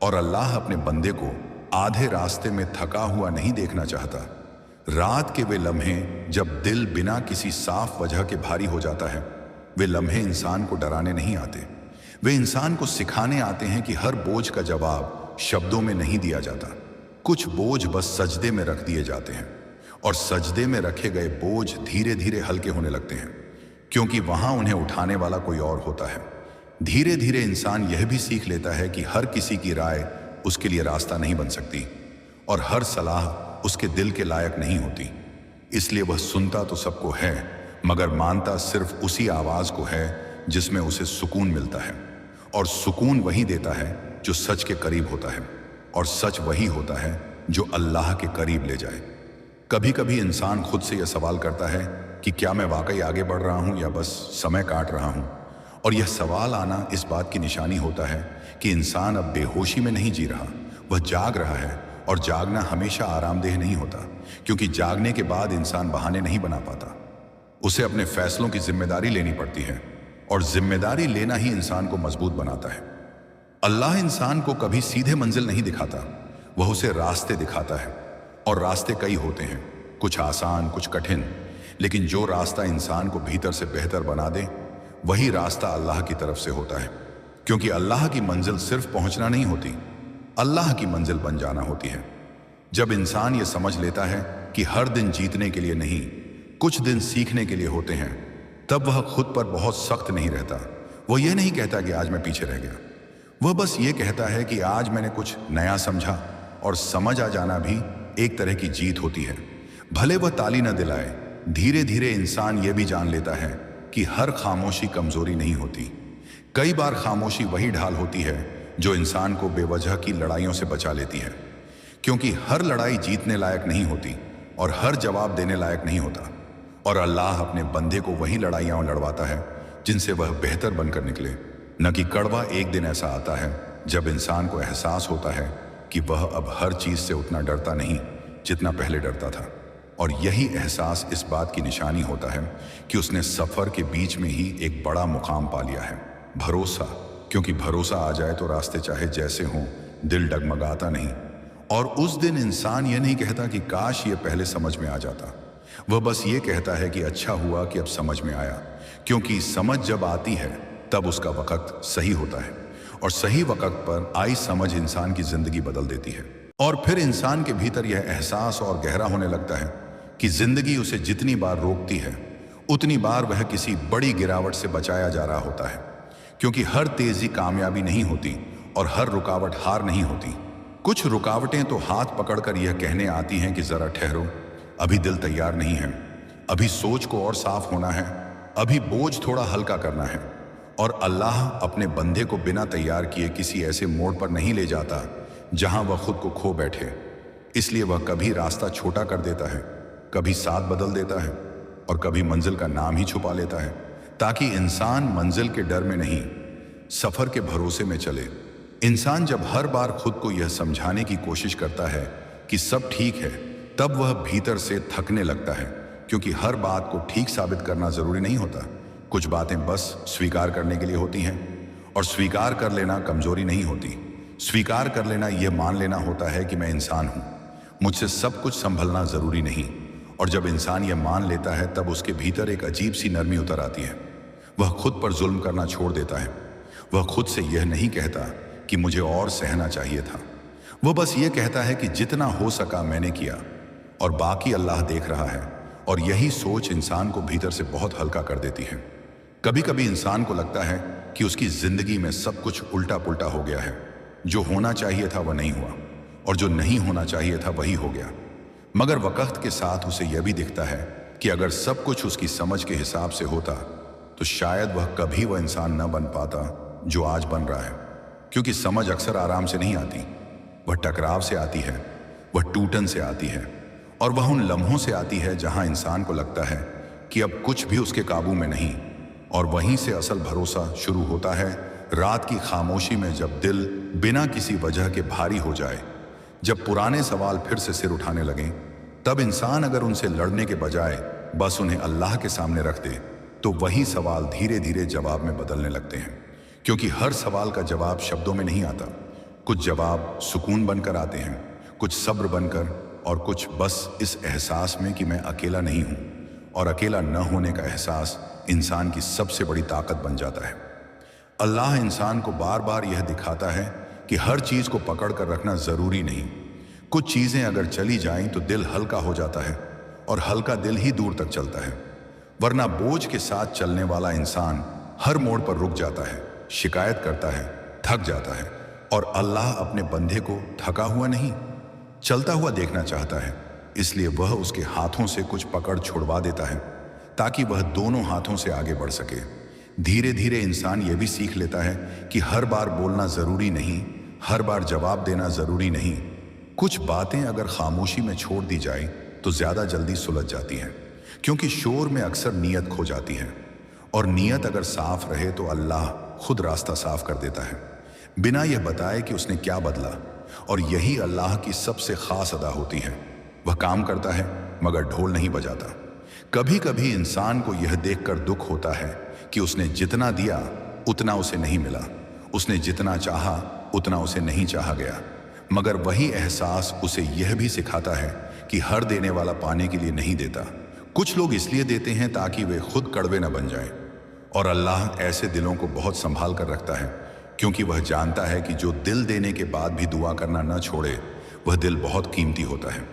और अल्लाह अपने बंदे को आधे रास्ते में थका हुआ नहीं देखना चाहता। रात के वे लम्हे जब दिल बिना किसी साफ वजह के भारी हो जाता है, वे लम्हे इंसान को डराने नहीं आते, वे इंसान को सिखाने आते हैं कि हर बोझ का जवाब शब्दों में नहीं दिया जाता। कुछ बोझ बस सजदे में रख दिए जाते हैं, और सजदे में रखे गए बोझ धीरे धीरे हल्के होने लगते हैं, क्योंकि वहां उन्हें उठाने वाला कोई और होता है। धीरे धीरे इंसान यह भी सीख लेता है कि हर किसी की राय उसके लिए रास्ता नहीं बन सकती, और हर सलाह उसके दिल के लायक नहीं होती। इसलिए वह सुनता तो सबको है, मगर मानता सिर्फ उसी आवाज को है जिसमें उसे सुकून मिलता है। और सुकून वही देता है जो सच के करीब होता है, और सच वही होता है जो अल्लाह के करीब ले जाए। कभी कभी इंसान खुद से यह सवाल करता है कि क्या मैं वाकई आगे बढ़ रहा हूं या बस समय काट रहा हूं। और यह सवाल आना इस बात की निशानी होता है कि इंसान अब बेहोशी में नहीं जी रहा, वह जाग रहा है। और जागना हमेशा आरामदेह नहीं होता, क्योंकि जागने के बाद इंसान बहाने नहीं बना पाता, उसे अपने फैसलों की जिम्मेदारी लेनी पड़ती है, और जिम्मेदारी लेना ही इंसान को मजबूत बनाता है। अल्लाह इंसान को कभी सीधे मंजिल नहीं दिखाता, वह उसे रास्ते दिखाता है। और रास्ते कई होते हैं, कुछ आसान कुछ कठिन, लेकिन जो रास्ता इंसान को भीतर से बेहतर बना दे वही रास्ता अल्लाह की तरफ से होता है। क्योंकि अल्लाह की मंजिल सिर्फ पहुंचना नहीं होती, अल्लाह की मंजिल बन जाना होती है। जब इंसान ये समझ लेता है कि हर दिन जीतने के लिए नहीं, कुछ दिन सीखने के लिए होते हैं, तब वह खुद पर बहुत सख्त नहीं रहता। वह यह नहीं कहता कि आज मैं पीछे रह गया, वह बस ये कहता है कि आज मैंने कुछ नया समझा। और समझ आ जाना भी एक तरह की जीत होती है, भले वह ताली न दिलाए। धीरे धीरे इंसान ये भी जान लेता है कि हर खामोशी कमजोरी नहीं होती। कई बार खामोशी वही ढाल होती है जो इंसान को बेवजह की लड़ाइयों से बचा लेती है, क्योंकि हर लड़ाई जीतने लायक नहीं होती और हर जवाब देने लायक नहीं होता। और अल्लाह अपने बंदे को वही लड़ाइयाँ लड़वाता है जिनसे वह बेहतर बनकर निकले, न कि कड़वा। एक दिन ऐसा आता है जब इंसान को एहसास होता है कि वह अब हर चीज से उतना डरता नहीं जितना पहले डरता था। और यही एहसास इस बात की निशानी होता है कि उसने सफर के बीच में ही एक बड़ा मुकाम पा लिया है, भरोसा। क्योंकि भरोसा आ जाए तो रास्ते चाहे जैसे हों, दिल डगमगाता नहीं। और उस दिन इंसान ये नहीं कहता कि काश ये पहले समझ में आ जाता, वह बस ये कहता है कि अच्छा हुआ कि अब समझ में आया। क्योंकि समझ जब आती है तब उसका वक्त सही होता है, और सही वक्त पर आई समझ इंसान की जिंदगी बदल देती है। और फिर इंसान के भीतर यह एहसास और गहरा होने लगता है कि जिंदगी उसे जितनी बार रोकती है उतनी बार वह किसी बड़ी गिरावट से बचाया जा रहा होता है। क्योंकि हर तेजी कामयाबी नहीं होती और हर रुकावट हार नहीं होती। कुछ रुकावटें तो हाथ पकड़कर यह कहने आती हैं कि जरा ठहरो, अभी दिल तैयार नहीं है, अभी सोच को और साफ होना है, अभी बोझ थोड़ा हल्का करना है। और अल्लाह अपने बंदे को बिना तैयार किए किसी ऐसे मोड़ पर नहीं ले जाता जहां वह खुद को खो बैठे। इसलिए वह कभी रास्ता छोटा कर देता है, कभी साथ बदल देता है, और कभी मंजिल का नाम ही छुपा लेता है, ताकि इंसान मंजिल के डर में नहीं, सफर के भरोसे में चले। इंसान जब हर बार खुद को यह समझाने की कोशिश करता है कि सब ठीक है, तब वह भीतर से थकने लगता है। क्योंकि हर बात को ठीक साबित करना जरूरी नहीं होता, कुछ बातें बस स्वीकार करने के लिए होती हैं, और स्वीकार कर लेना कमजोरी नहीं होती। स्वीकार कर लेना यह मान लेना होता है कि मैं इंसान हूं, मुझसे सब कुछ संभलना जरूरी नहीं। और जब इंसान यह मान लेता है तब उसके भीतर एक अजीब सी नरमी उतर आती है। वह खुद पर जुल्म करना छोड़ देता है। वह खुद से यह नहीं कहता कि मुझे और सहना चाहिए था। वह बस ये कहता है कि जितना हो सका मैंने किया और बाकी अल्लाह देख रहा है। और यही सोच इंसान को भीतर से बहुत हल्का कर देती है। कभी कभी इंसान को लगता है कि उसकी जिंदगी में सब कुछ उल्टा पुल्टा हो गया है। जो होना चाहिए था वह नहीं हुआ और जो नहीं होना चाहिए था वही हो गया। मगर वक्त के साथ उसे यह भी दिखता है कि अगर सब कुछ उसकी समझ के हिसाब से होता तो शायद वह कभी वह इंसान न बन पाता जो आज बन रहा है। क्योंकि समझ अक्सर आराम से नहीं आती, वह टकराव से आती है, वह टूटन से आती है और वह उन लम्हों से आती है जहां इंसान को लगता है कि अब कुछ भी उसके काबू में नहीं। और वहीं से असल भरोसा शुरू होता है, रात की खामोशी में, जब दिल बिना किसी वजह के भारी हो जाए, जब पुराने सवाल फिर से सिर उठाने लगें। तब इंसान अगर उनसे लड़ने के बजाय बस उन्हें अल्लाह के सामने रख दे तो वही सवाल धीरे धीरे जवाब में बदलने लगते हैं। क्योंकि हर सवाल का जवाब शब्दों में नहीं आता। कुछ जवाब सुकून बनकर आते हैं, कुछ सब्र बनकर, और कुछ बस इस एहसास में कि मैं अकेला नहीं हूं। और अकेला न होने का एहसास इंसान की सबसे बड़ी ताकत बन जाता है। अल्लाह इंसान को बार बार यह दिखाता है कि हर चीज को पकड़ कर रखना जरूरी नहीं। कुछ चीजें अगर चली जाएं तो दिल हल्का हो जाता है और हल्का दिल ही दूर तक चलता है। वरना बोझ के साथ चलने वाला इंसान हर मोड़ पर रुक जाता है, शिकायत करता है, थक जाता है। और अल्लाह अपने बंदे को थका हुआ नहीं, चलता हुआ देखना चाहता है। इसलिए वह उसके हाथों से कुछ पकड़ छुड़वा देता है ताकि वह दोनों हाथों से आगे बढ़ सके। धीरे धीरे इंसान यह भी सीख लेता है कि हर बार बोलना जरूरी नहीं, हर बार जवाब देना जरूरी नहीं। कुछ बातें अगर खामोशी में छोड़ दी जाए तो ज्यादा जल्दी सुलझ जाती हैं। क्योंकि शोर में अक्सर नीयत खो जाती है और नीयत अगर साफ रहे तो अल्लाह खुद रास्ता साफ कर देता है, बिना यह बताए कि उसने क्या बदला। और यही अल्लाह की सबसे खास अदा होती है। वह काम करता है मगर ढोल नहीं बजाता। कभी कभी इंसान को यह देखकर दुख होता है कि उसने जितना दिया उतना उसे नहीं मिला, उसने जितना चाहा उतना उसे नहीं चाहा गया। मगर वही एहसास उसे यह भी सिखाता है कि हर देने वाला पाने के लिए नहीं देता। कुछ लोग इसलिए देते हैं ताकि वे खुद कड़वे न बन जाएं। और अल्लाह ऐसे दिलों को बहुत संभाल कर रखता है, क्योंकि वह जानता है कि जो दिल देने के बाद भी दुआ करना न छोड़े वह दिल बहुत कीमती होता है।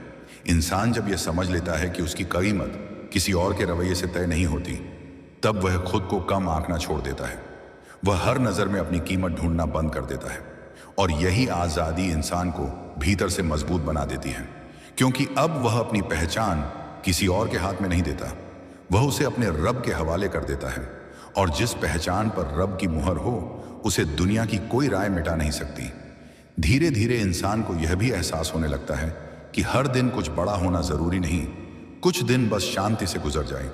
इंसान जब यह समझ लेता है कि उसकी कीमत किसी और के रवैये से तय नहीं होती, तब वह खुद को कम आंकना छोड़ देता है। वह हर नज़र में अपनी कीमत ढूंढना बंद कर देता है। और यही आज़ादी इंसान को भीतर से मजबूत बना देती है। क्योंकि अब वह अपनी पहचान किसी और के हाथ में नहीं देता, वह उसे अपने रब के हवाले कर देता है। और जिस पहचान पर रब की मुहर हो उसे दुनिया की कोई राय मिटा नहीं सकती। धीरे धीरे इंसान को यह भी एहसास होने लगता है कि हर दिन कुछ बड़ा होना जरूरी नहीं, कुछ दिन बस शांति से गुजर जाए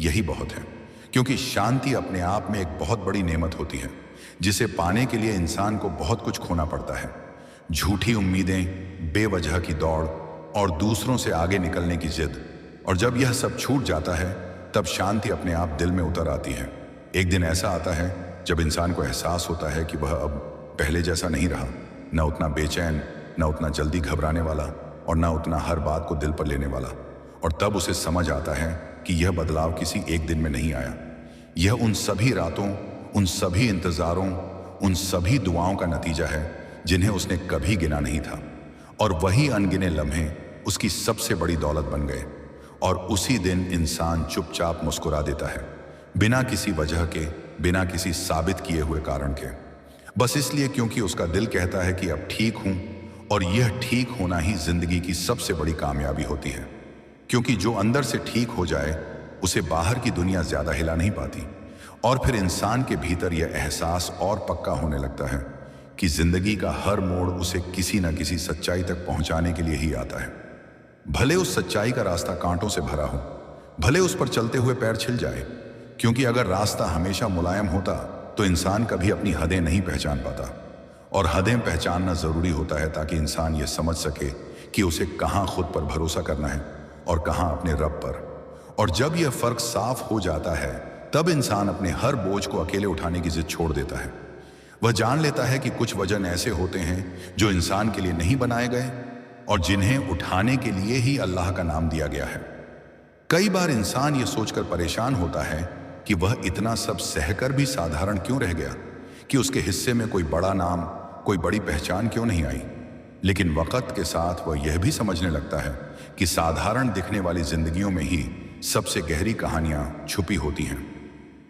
यही बहुत है। क्योंकि शांति अपने आप में एक बहुत बड़ी नेमत होती है, जिसे पाने के लिए इंसान को बहुत कुछ खोना पड़ता है। झूठी उम्मीदें, बेवजह की दौड़ और दूसरों से आगे निकलने की जिद। और जब यह सब छूट जाता है तब शांति अपने आप दिल में उतर आती है। एक दिन ऐसा आता है जब इंसान को एहसास होता है कि वह अब पहले जैसा नहीं रहा, न उतना बेचैन, न उतना जल्दी घबराने वाला और न उतना हर बात को दिल पर लेने वाला। और तब उसे समझ आता है कि यह बदलाव किसी एक दिन में नहीं आया। यह उन सभी रातों, उन सभी इंतज़ारों, उन सभी दुआओं का नतीजा है जिन्हें उसने कभी गिना नहीं था। और वही अनगिने लम्हे उसकी सबसे बड़ी दौलत बन गए। और उसी दिन इंसान चुपचाप मुस्कुरा देता है, बिना किसी वजह के, बिना किसी साबित किए हुए कारण के, बस इसलिए क्योंकि उसका दिल कहता है कि अब ठीक हूं। और यह ठीक होना ही जिंदगी की सबसे बड़ी कामयाबी होती है। क्योंकि जो अंदर से ठीक हो जाए उसे बाहर की दुनिया ज्यादा हिला नहीं पाती। और फिर इंसान के भीतर यह एहसास और पक्का होने लगता है कि जिंदगी का हर मोड़ उसे किसी न किसी सच्चाई तक पहुंचाने के लिए ही आता है। भले उस सच्चाई का रास्ता कांटों से भरा हो, भले उस पर चलते हुए पैर छिल जाए। क्योंकि अगर रास्ता हमेशा मुलायम होता तो इंसान कभी अपनी हदें नहीं पहचान पाता। और हदें पहचानना जरूरी होता है ताकि इंसान ये समझ सके कि उसे कहाँ खुद पर भरोसा करना है और कहाँ अपने रब पर। और जब यह फर्क साफ हो जाता है तब इंसान अपने हर बोझ को अकेले उठाने की जिद छोड़ देता है। वह जान लेता है कि कुछ वजन ऐसे होते हैं जो इंसान के लिए नहीं बनाए गए और जिन्हें उठाने के लिए ही अल्लाह का नाम दिया गया है। कई बार इंसान ये सोचकर परेशान होता है कि वह इतना सब सहकर भी साधारण क्यों रह गया, कि उसके हिस्से में कोई बड़ा नाम, कोई बड़ी पहचान क्यों नहीं आई। लेकिन वक़्त के साथ वह यह भी समझने लगता है कि साधारण दिखने वाली जिंदगियों में ही सबसे गहरी कहानियां छुपी होती हैं।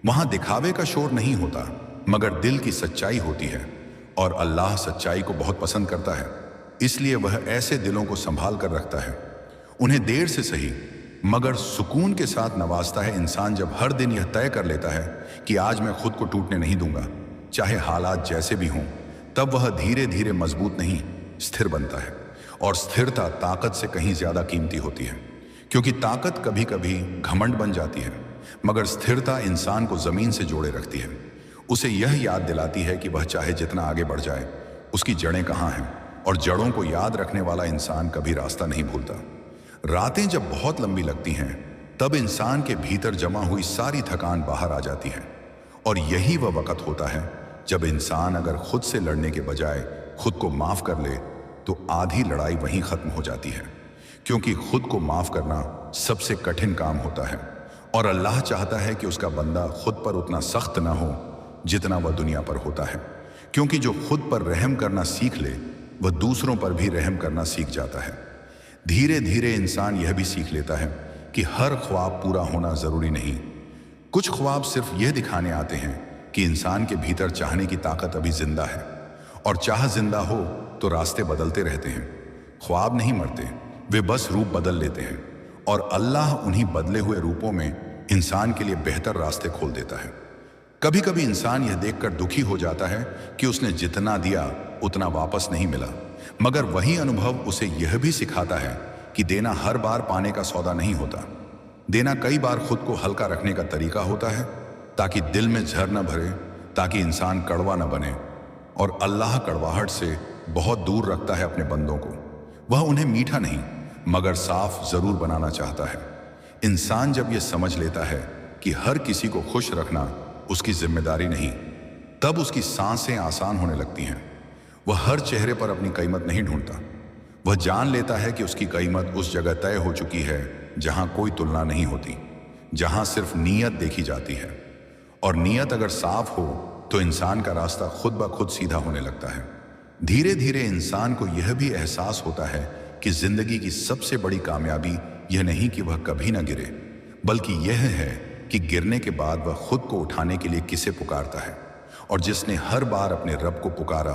वहां दिखावे का शोर नहीं होता, मगर दिल की सच्चाई होती है, और अल्लाह सच्चाई को बहुत पसंद करता है। इसलिए वह ऐसे दिलों को संभाल कर रखता है, उन्हें देर से सही मगर सुकून के साथ नवाजता है। इंसान जब हर दिन यह तय कर लेता है कि आज मैं खुद को टूटने नहीं दूंगा, चाहे हालात जैसे भी हों, तब वह धीरे धीरे मजबूत नहीं, स्थिर बनता है। और स्थिरता ताकत से कहीं ज्यादा कीमती होती है, क्योंकि ताकत कभी कभी घमंड बन जाती है, मगर स्थिरता इंसान को जमीन से जोड़े रखती है। उसे यह याद दिलाती है कि वह चाहे जितना आगे बढ़ जाए, उसकी जड़ें कहाँ हैं, और जड़ों को याद रखने वाला इंसान कभी रास्ता नहीं भूलता। रातें जब बहुत लंबी लगती हैं, तब इंसान के भीतर जमा हुई सारी थकान बाहर आ जाती है, और यही वह वक़्त होता है जब इंसान अगर खुद से लड़ने के बजाय खुद को माफ कर ले, तो आधी लड़ाई वहीं खत्म हो जाती है। क्योंकि खुद को माफ करना सबसे कठिन काम होता है, और अल्लाह चाहता है कि उसका बंदा खुद पर उतना सख्त ना हो जितना वह दुनिया पर होता है। क्योंकि जो खुद पर रहम करना सीख ले, वह दूसरों पर भी रहम करना सीख जाता है। धीरे धीरे इंसान यह भी सीख लेता है कि हर ख्वाब पूरा होना जरूरी नहीं। कुछ ख्वाब सिर्फ यह दिखाने आते हैं कि इंसान के भीतर चाहने की ताकत अभी जिंदा है, और चाह जिंदा हो तो रास्ते बदलते रहते हैं। ख्वाब नहीं मरते, वे बस रूप बदल लेते हैं, और अल्लाह उन्हीं बदले हुए रूपों में इंसान के लिए बेहतर रास्ते खोल देता है। कभी कभी इंसान यह देखकर दुखी हो जाता है कि उसने जितना दिया उतना वापस नहीं मिला, मगर वही अनुभव उसे यह भी सिखाता है कि देना हर बार पाने का सौदा नहीं होता। देना कई बार खुद को हल्का रखने का तरीका होता है, ताकि दिल में जहर न भरे, ताकि इंसान कड़वा न बने। और अल्लाह कड़वाहट से बहुत दूर रखता है अपने बंदों को। वह उन्हें मीठा नहीं मगर साफ जरूर बनाना चाहता है। इंसान जब यह समझ लेता है कि हर किसी को खुश रखना उसकी जिम्मेदारी नहीं, तब उसकी सांसें आसान होने लगती हैं। वह हर चेहरे पर अपनी कीमत नहीं ढूंढता। वह जान लेता है कि उसकी कीमत उस जगह तय हो चुकी है जहां कोई तुलना नहीं होती, जहां सिर्फ नीयत देखी जाती है। और नीयत अगर साफ हो तो इंसान का रास्ता खुद ब खुद सीधा होने लगता है। धीरे धीरे इंसान को यह भी एहसास होता है कि जिंदगी की सबसे बड़ी कामयाबी यह नहीं कि वह कभी न गिरे, बल्कि यह है कि गिरने के बाद वह खुद को उठाने के लिए किसे पुकारता है। और जिसने हर बार अपने रब को पुकारा,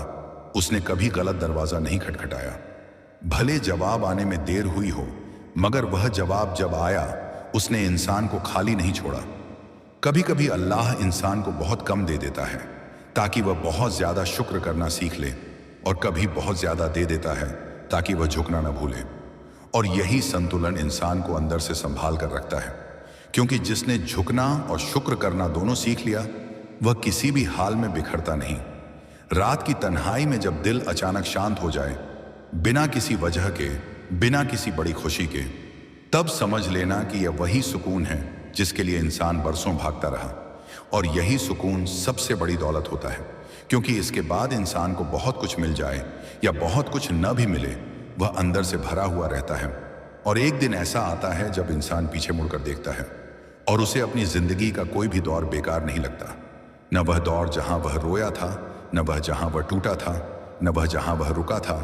उसने कभी गलत दरवाजा नहीं खटखटाया। भले जवाब आने में देर हुई हो, मगर वह जवाब जब आया, उसने इंसान को खाली नहीं छोड़ा। कभी कभी अल्लाह इंसान को बहुत कम दे देता है ताकि वह बहुत ज्यादा शुक्र करना सीख ले, और कभी बहुत ज्यादा दे देता है ताकि वह झुकना न भूले। और यही संतुलन इंसान को अंदर से संभाल कर रखता है, क्योंकि जिसने झुकना और शुक्र करना दोनों सीख लिया, वह किसी भी हाल में बिखरता नहीं। रात की तन्हाई में जब दिल अचानक शांत हो जाए, बिना किसी वजह के, बिना किसी बड़ी खुशी के, तब समझ लेना कि यह वही सुकून है जिसके लिए इंसान बरसों भागता रहा। और यही सुकून सबसे बड़ी दौलत होता है, क्योंकि इसके बाद इंसान को बहुत कुछ मिल जाए या बहुत कुछ न भी मिले, वह अंदर से भरा हुआ रहता है। और एक दिन ऐसा आता है जब इंसान पीछे मुड़कर देखता है और उसे अपनी जिंदगी का कोई भी दौर बेकार नहीं लगता। न वह दौर जहां वह रोया था, न वह जहां वह टूटा था, न वह जहां वह रुका था,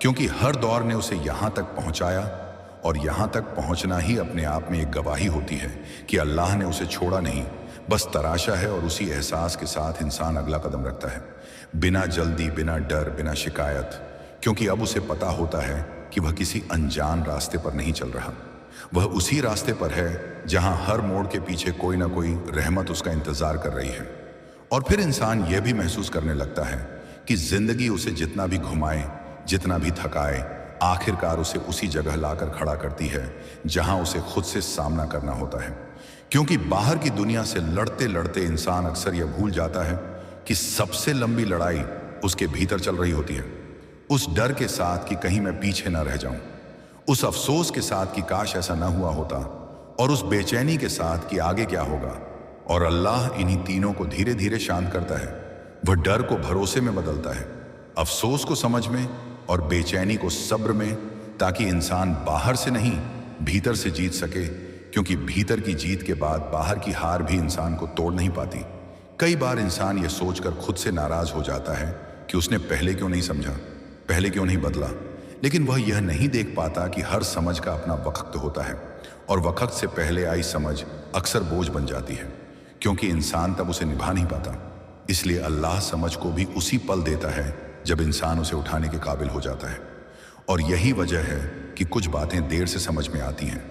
क्योंकि हर दौर ने उसे यहां तक पहुंचाया। और यहां तक पहुंचना ही अपने आप में एक गवाही होती है कि अल्लाह ने उसे छोड़ा नहीं, बस तराशा है। और उसी एहसास के साथ इंसान अगला कदम रखता है, बिना जल्दी, बिना डर, बिना शिकायत, क्योंकि अब उसे पता होता है कि वह किसी अनजान रास्ते पर नहीं चल रहा। वह उसी रास्ते पर है जहां हर मोड़ के पीछे कोई ना कोई रहमत उसका इंतजार कर रही है। और फिर इंसान यह भी महसूस करने लगता है कि जिंदगी उसे जितना भी घुमाए, जितना भी थकाए, आखिरकार उसे उसी जगह लाकर खड़ा करती है जहां उसे खुद से सामना करना होता है। क्योंकि बाहर की दुनिया से लड़ते लड़ते इंसान अक्सर यह भूल जाता है कि सबसे लंबी लड़ाई उसके भीतर चल रही होती है। उस डर के साथ कि कहीं मैं पीछे ना रह जाऊं, उस अफसोस के साथ कि काश ऐसा ना हुआ होता, और उस बेचैनी के साथ कि आगे क्या होगा। और अल्लाह इन्हीं तीनों को धीरे धीरे शांत करता है। वह डर को भरोसे में बदलता है, अफसोस को समझ में और बेचैनी को सब्र में, ताकि इंसान बाहर से नहीं भीतर से जीत सके, क्योंकि भीतर की जीत के बाद बाहर की हार भी इंसान को तोड़ नहीं पाती। कई बार इंसान ये सोचकर खुद से नाराज हो जाता है कि उसने पहले क्यों नहीं समझा, पहले क्यों नहीं बदला, लेकिन वह यह नहीं देख पाता कि हर समझ का अपना वक्त होता है और वक्त से पहले आई समझ अक्सर बोझ बन जाती है, क्योंकि इंसान तब उसे निभा नहीं पाता। इसलिए अल्लाह समझ को भी उसी पल देता है जब इंसान उसे उठाने के काबिल हो जाता है। और यही वजह है कि कुछ बातें देर से समझ में आती हैं,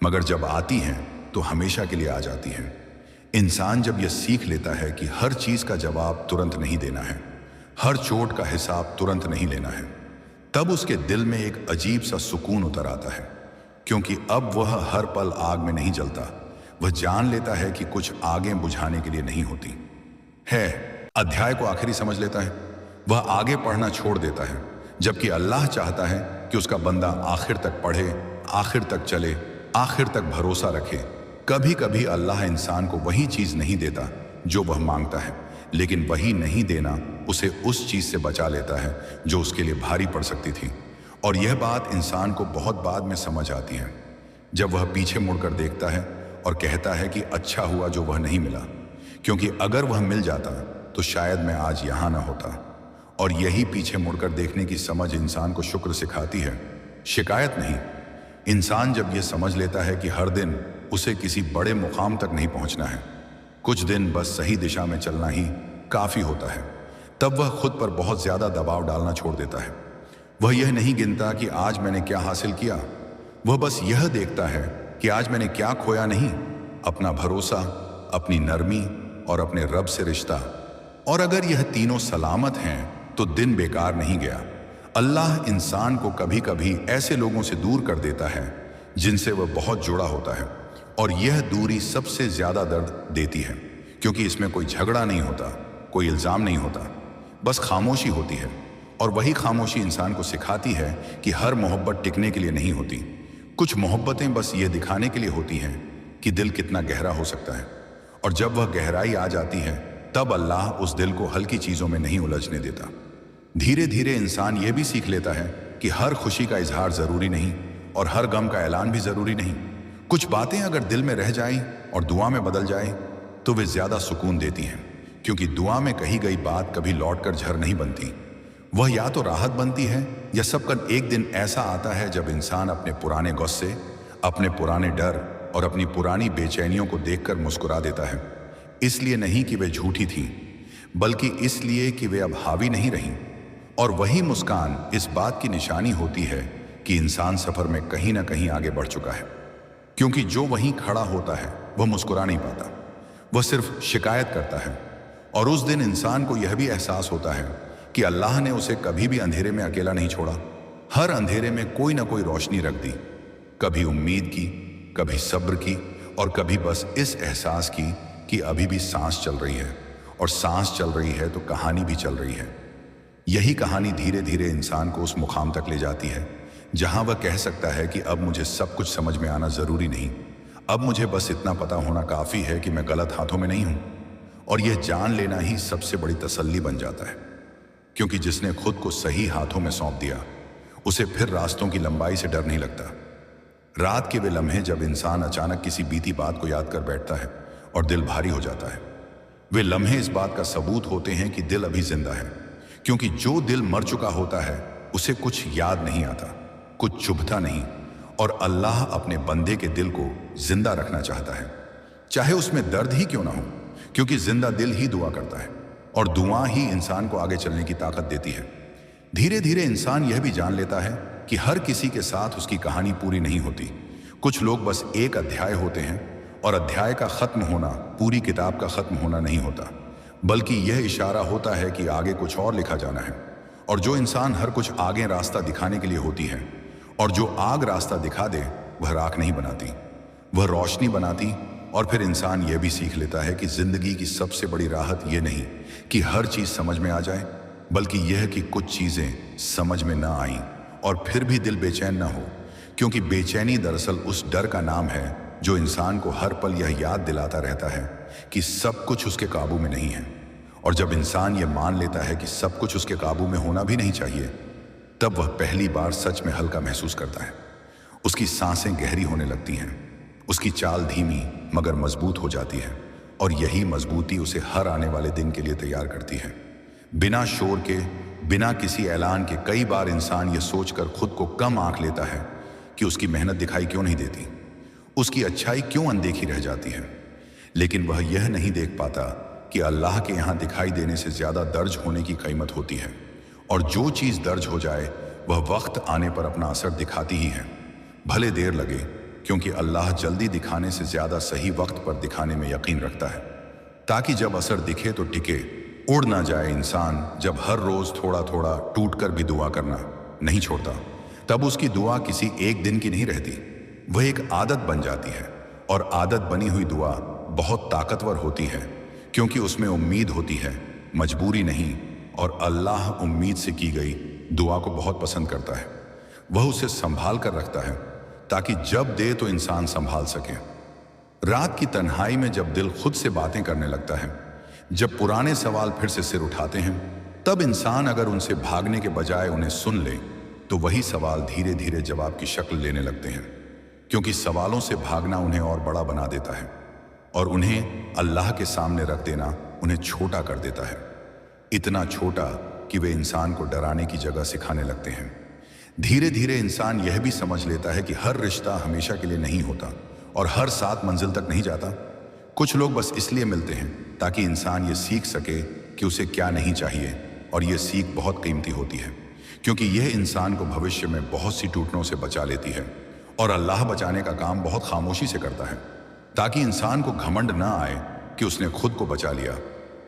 मगर जब आती हैं तो हमेशा के लिए आ जाती हैं। इंसान जब यह सीख लेता है कि हर चीज़ का जवाब तुरंत नहीं देना है, हर चोट का हिसाब तुरंत नहीं लेना है, तब उसके दिल में एक अजीब सा सुकून उतर आता है, क्योंकि अब वह हर पल आग में नहीं जलता। वह जान लेता है कि कुछ आगें बुझाने के लिए नहीं होती है। अध्याय को आखिरी समझ लेता है, वह आगे पढ़ना छोड़ देता है, जबकि अल्लाह चाहता है कि उसका बंदा आखिर तक पढ़े, आखिर तक चले, आखिर तक भरोसा रखे। कभी कभी अल्लाह इंसान को वही चीज़ नहीं देता जो वह मांगता है, लेकिन वही नहीं देना उसे उस चीज़ से बचा लेता है जो उसके लिए भारी पड़ सकती थी। और यह बात इंसान को बहुत बाद में समझ आती है, जब वह पीछे मुड़कर देखता है और कहता है कि अच्छा हुआ जो वह नहीं मिला, क्योंकि अगर वह मिल जाता तो शायद मैं आज यहाँ ना होता। और यही पीछे मुड़कर देखने की समझ इंसान को शुक्र सिखाती है, शिकायत नहीं। इंसान जब यह समझ लेता है कि हर दिन उसे किसी बड़े मुकाम तक नहीं पहुंचना है, कुछ दिन बस सही दिशा में चलना ही काफ़ी होता है, तब वह खुद पर बहुत ज़्यादा दबाव डालना छोड़ देता है। वह यह नहीं गिनता कि आज मैंने क्या हासिल किया, वह बस यह देखता है कि आज मैंने क्या खोया नहीं, अपना भरोसा, अपनी नरमी और अपने रब से रिश्ता। और अगर यह तीनों सलामत हैं तो दिन बेकार नहीं गया। अल्लाह इंसान को कभी कभी ऐसे लोगों से दूर कर देता है जिनसे वह बहुत जुड़ा होता है, और यह दूरी सबसे ज़्यादा दर्द देती है, क्योंकि इसमें कोई झगड़ा नहीं होता, कोई इल्ज़ाम नहीं होता, बस खामोशी होती है। और वही खामोशी इंसान को सिखाती है कि हर मोहब्बत टिकने के लिए नहीं होती। कुछ मोहब्बतें बस ये दिखाने के लिए होती हैं कि दिल कितना गहरा हो सकता है, और जब वह गहराई आ जाती है तब अल्लाह उस दिल को हल्की चीज़ों में नहीं उलझने देता। धीरे धीरे इंसान ये भी सीख लेता है कि हर खुशी का इजहार ज़रूरी नहीं और हर गम का ऐलान भी ज़रूरी नहीं। कुछ बातें अगर दिल में रह जाएं और दुआ में बदल जाएं तो वे ज़्यादा सुकून देती हैं, क्योंकि दुआ में कही गई बात कभी लौट कर झर नहीं बनती। वह या तो राहत बनती है या सबका एक दिन ऐसा आता है जब इंसान अपने पुराने गुस्से, अपने पुराने डर और अपनी पुरानी बेचैनियों को देखकर मुस्कुरा देता है। इसलिए नहीं कि वे झूठी थीं, बल्कि इसलिए कि वे अब हावी नहीं रहीं। और वही मुस्कान इस बात की निशानी होती है कि इंसान सफ़र में कहीं ना कहीं आगे बढ़ चुका है, क्योंकि जो वहीं खड़ा होता है वह मुस्कुरा नहीं पाता, वह सिर्फ शिकायत करता है। और उस दिन इंसान को यह भी एहसास होता है कि अल्लाह ने उसे कभी भी अंधेरे में अकेला नहीं छोड़ा। हर अंधेरे में कोई ना कोई रोशनी रख दी, कभी उम्मीद की, कभी सब्र की, और कभी बस इस एहसास की कि अभी भी सांस चल रही है, और सांस चल रही है तो कहानी भी चल रही है। यही कहानी धीरे धीरे इंसान को उस मुकाम तक ले जाती है जहां वह कह सकता है कि अब मुझे सब कुछ समझ में आना ज़रूरी नहीं, अब मुझे बस इतना पता होना काफ़ी है कि मैं गलत हाथों में नहीं हूं। और यह जान लेना ही सबसे बड़ी तसल्ली बन जाता है, क्योंकि जिसने खुद को सही हाथों में सौंप दिया उसे फिर रास्तों की लंबाई से डर नहीं लगता। रात के वे लम्हे जब इंसान अचानक किसी बीती बात को याद कर बैठता है और दिल भारी हो जाता है, वे लम्हे इस बात का सबूत होते हैं कि दिल अभी जिंदा है, क्योंकि जो दिल मर चुका होता है उसे कुछ याद नहीं आता, कुछ चुभता नहीं। और अल्लाह अपने बंदे के दिल को जिंदा रखना चाहता है, चाहे उसमें दर्द ही क्यों ना हो, क्योंकि जिंदा दिल ही दुआ करता है और दुआ ही इंसान को आगे चलने की ताकत देती है। धीरे धीरे इंसान यह भी जान लेता है कि हर किसी के साथ उसकी कहानी पूरी नहीं होती। कुछ लोग बस एक अध्याय होते हैं, और अध्याय का ख़त्म होना पूरी किताब का ख़त्म होना नहीं होता, बल्कि यह इशारा होता है कि आगे कुछ और लिखा जाना है। और जो इंसान हर कुछ आगे रास्ता दिखाने के लिए होती है, और जो आग रास्ता दिखा दे वह राख नहीं बनाती, वह रोशनी बनाती। और फिर इंसान यह भी सीख लेता है कि ज़िंदगी की सबसे बड़ी राहत यह नहीं कि हर चीज़ समझ में आ जाए, बल्कि यह कि कुछ चीज़ें समझ में ना आईं और फिर भी दिल बेचैन ना हो, क्योंकि बेचैनी दरअसल उस डर का नाम है जो इंसान को हर पल यह याद दिलाता रहता है कि सब कुछ उसके काबू में नहीं है। और जब इंसान ये मान लेता है कि सब कुछ उसके काबू में होना भी नहीं चाहिए, तब वह पहली बार सच में हल्का महसूस करता है। उसकी सांसें गहरी होने लगती हैं, उसकी चाल धीमी मगर मजबूत हो जाती है, और यही मजबूती उसे हर आने वाले दिन के लिए तैयार करती है। बिना शोर के, बिना किसी ऐलान के कई बार इंसान ये सोचकर खुद को कम आंक लेता है कि उसकी मेहनत दिखाई क्यों नहीं देती, उसकी अच्छाई क्यों अनदेखी रह जाती है। लेकिन वह यह नहीं देख पाता कि अल्लाह के यहाँ दिखाई देने से ज़्यादा दर्ज होने की कीमत होती है, और जो चीज़ दर्ज हो जाए वह वक्त आने पर अपना असर दिखाती ही है, भले देर लगे, क्योंकि अल्लाह जल्दी दिखाने से ज़्यादा सही वक्त पर दिखाने में यकीन रखता है, ताकि जब असर दिखे तो टिके, उड़ ना जाए। इंसान जब हर रोज़ थोड़ा थोड़ा टूट कर भी दुआ करना नहीं छोड़ता, तब उसकी दुआ किसी एक दिन की नहीं रहती, वह एक आदत बन जाती है। और आदत बनी हुई दुआ बहुत ताकतवर होती है, क्योंकि उसमें उम्मीद होती है, मजबूरी नहीं। और अल्लाह उम्मीद से की गई दुआ को बहुत पसंद करता है। वह उसे संभाल कर रखता है, ताकि जब दे तो इंसान संभाल सके। रात की तन्हाई में जब दिल खुद से बातें करने लगता है, जब पुराने सवाल फिर से सिर उठाते हैं, तब इंसान अगर उनसे भागने के बजाय उन्हें सुन ले, तो वही सवाल धीरे धीरे जवाब की शक्ल लेने लगते हैं, क्योंकि सवालों से भागना उन्हें और बड़ा बना देता है, और उन्हें अल्लाह के सामने रख देना उन्हें छोटा कर देता है, इतना छोटा कि वे इंसान को डराने की जगह सिखाने लगते हैं। धीरे धीरे इंसान यह भी समझ लेता है कि हर रिश्ता हमेशा के लिए नहीं होता, और हर साथ मंजिल तक नहीं जाता। कुछ लोग बस इसलिए मिलते हैं ताकि इंसान ये सीख सके कि उसे क्या नहीं चाहिए, और ये सीख बहुत कीमती होती है, क्योंकि यह इंसान को भविष्य में बहुत सी टूटनों से बचा लेती है। और अल्लाह बचाने का काम बहुत खामोशी से करता है, ताकि इंसान को घमंड ना आए कि उसने खुद को बचा लिया।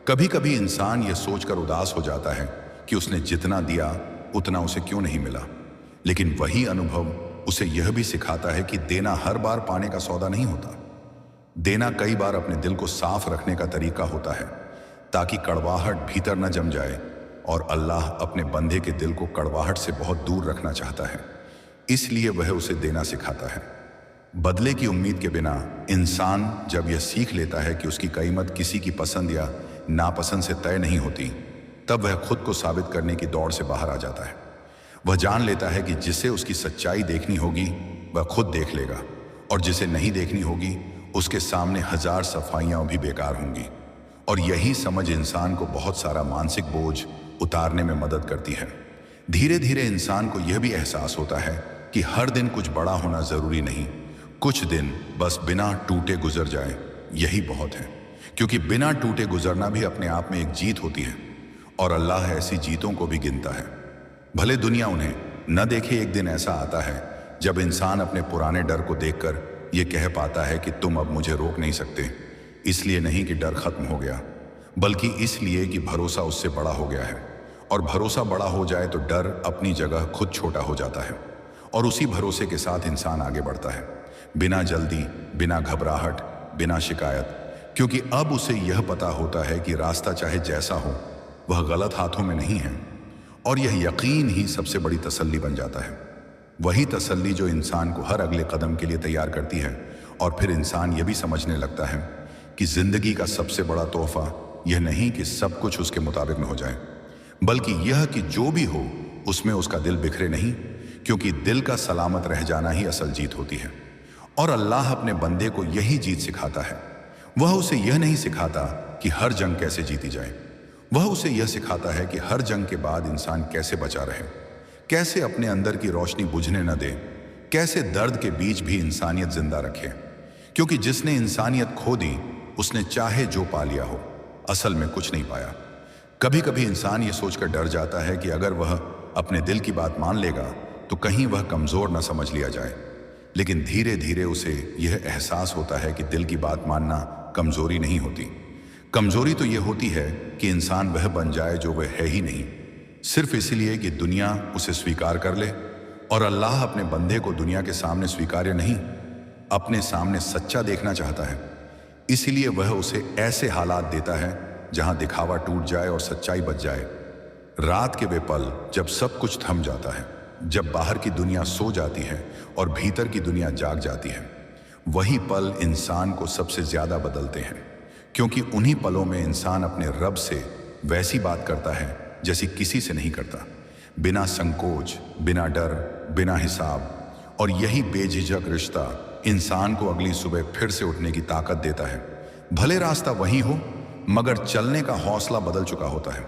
कभी कभी इंसान यह सोचकर उदास हो जाता है कि उसने जितना दिया उतना उसे क्यों नहीं मिला, लेकिन वही अनुभव उसे यह भी सिखाता है कि देना हर बार पाने का सौदा नहीं होता। देना कई बार अपने दिल को साफ रखने का तरीका होता है, ताकि कड़वाहट भीतर न जम जाए, और अल्लाह अपने बंदे के दिल को कड़वाहट से बहुत दूर रखना चाहता है, इसलिए वह उसे देना सिखाता है। बदले की उम्मीद के बिना इंसान जब यह सीख लेता है कि उसकी कीमत किसी की पसंद या नापसंद से तय नहीं होती, तब वह खुद को साबित करने की दौड़ से बाहर आ जाता है। वह जान लेता है कि जिसे उसकी सच्चाई देखनी होगी वह खुद देख लेगा, और जिसे नहीं देखनी होगी उसके सामने हजार सफाइयाँ भी बेकार होंगी। और यही समझ इंसान को बहुत सारा मानसिक बोझ उतारने में मदद करती है। धीरे धीरे इंसान को यह भी एहसास होता है कि हर दिन कुछ बड़ा होना ज़रूरी नहीं, कुछ दिन बस बिना टूटे गुजर जाए यही बहुत है, क्योंकि बिना टूटे गुजरना भी अपने आप में एक जीत होती है, और अल्लाह ऐसी जीतों को भी गिनता है। भले दुनिया उन्हें न देखे, एक दिन ऐसा आता है जब इंसान अपने पुराने डर को देखकर यह कह पाता है कि तुम अब मुझे रोक नहीं सकते, इसलिए नहीं कि डर खत्म हो गया, बल्कि इसलिए कि भरोसा उससे बड़ा हो गया है। और भरोसा बड़ा हो जाए तो डर अपनी जगह खुद छोटा हो जाता है, और उसी भरोसे के साथ इंसान आगे बढ़ता है, बिना जल्दी, बिना घबराहट, बिना शिकायत, क्योंकि अब उसे यह पता होता है कि रास्ता चाहे जैसा हो वह गलत हाथों में नहीं है। और यह यकीन ही सबसे बड़ी तसल्ली बन जाता है, वही तसल्ली जो इंसान को हर अगले कदम के लिए तैयार करती है। और फिर इंसान यह भी समझने लगता है कि जिंदगी का सबसे बड़ा तोहफा यह नहीं कि सब कुछ उसके मुताबिक न हो जाए, बल्कि यह कि जो भी हो उसमें उसका दिल बिखरे नहीं, क्योंकि दिल का सलामत रह जाना ही असल जीत होती है। और अल्लाह अपने बंदे को यही जीत सिखाता है। वह उसे यह नहीं सिखाता कि हर जंग कैसे जीती जाए, वह उसे यह सिखाता है कि हर जंग के बाद इंसान कैसे बचा रहे, कैसे अपने अंदर की रोशनी बुझने न दे, कैसे दर्द के बीच भी इंसानियत जिंदा रखे। क्योंकि जिसने इंसानियत खो दी उसने चाहे जो पा लिया हो, असल में कुछ नहीं पाया। कभी कभी इंसान ये सोचकर डर जाता है कि अगर वह अपने दिल की बात मान लेगा तो कहीं वह कमज़ोर न समझ लिया जाए, लेकिन धीरे धीरे उसे यह एहसास होता है कि दिल की बात मानना कमज़ोरी नहीं होती। कमज़ोरी तो यह होती है कि इंसान वह बन जाए जो वह है ही नहीं, सिर्फ इसलिए कि दुनिया उसे स्वीकार कर ले। और अल्लाह अपने बंदे को दुनिया के सामने स्वीकार्य नहीं, अपने सामने सच्चा देखना चाहता है, इसलिए वह उसे ऐसे हालात देता है जहां दिखावा टूट जाए और सच्चाई बच जाए। रात के वे पल जब सब कुछ थम जाता है, जब बाहर की दुनिया सो जाती है और भीतर की दुनिया जाग जाती है, वही पल इंसान को सबसे ज्यादा बदलते हैं, क्योंकि उन्हीं पलों में इंसान अपने रब से वैसी बात करता है जैसी किसी से नहीं करता, बिना संकोच, बिना डर, बिना हिसाब। और यही बेझिझक रिश्ता इंसान को अगली सुबह फिर से उठने की ताकत देता है। भले रास्ता वही हो, मगर चलने का हौसला बदल चुका होता है।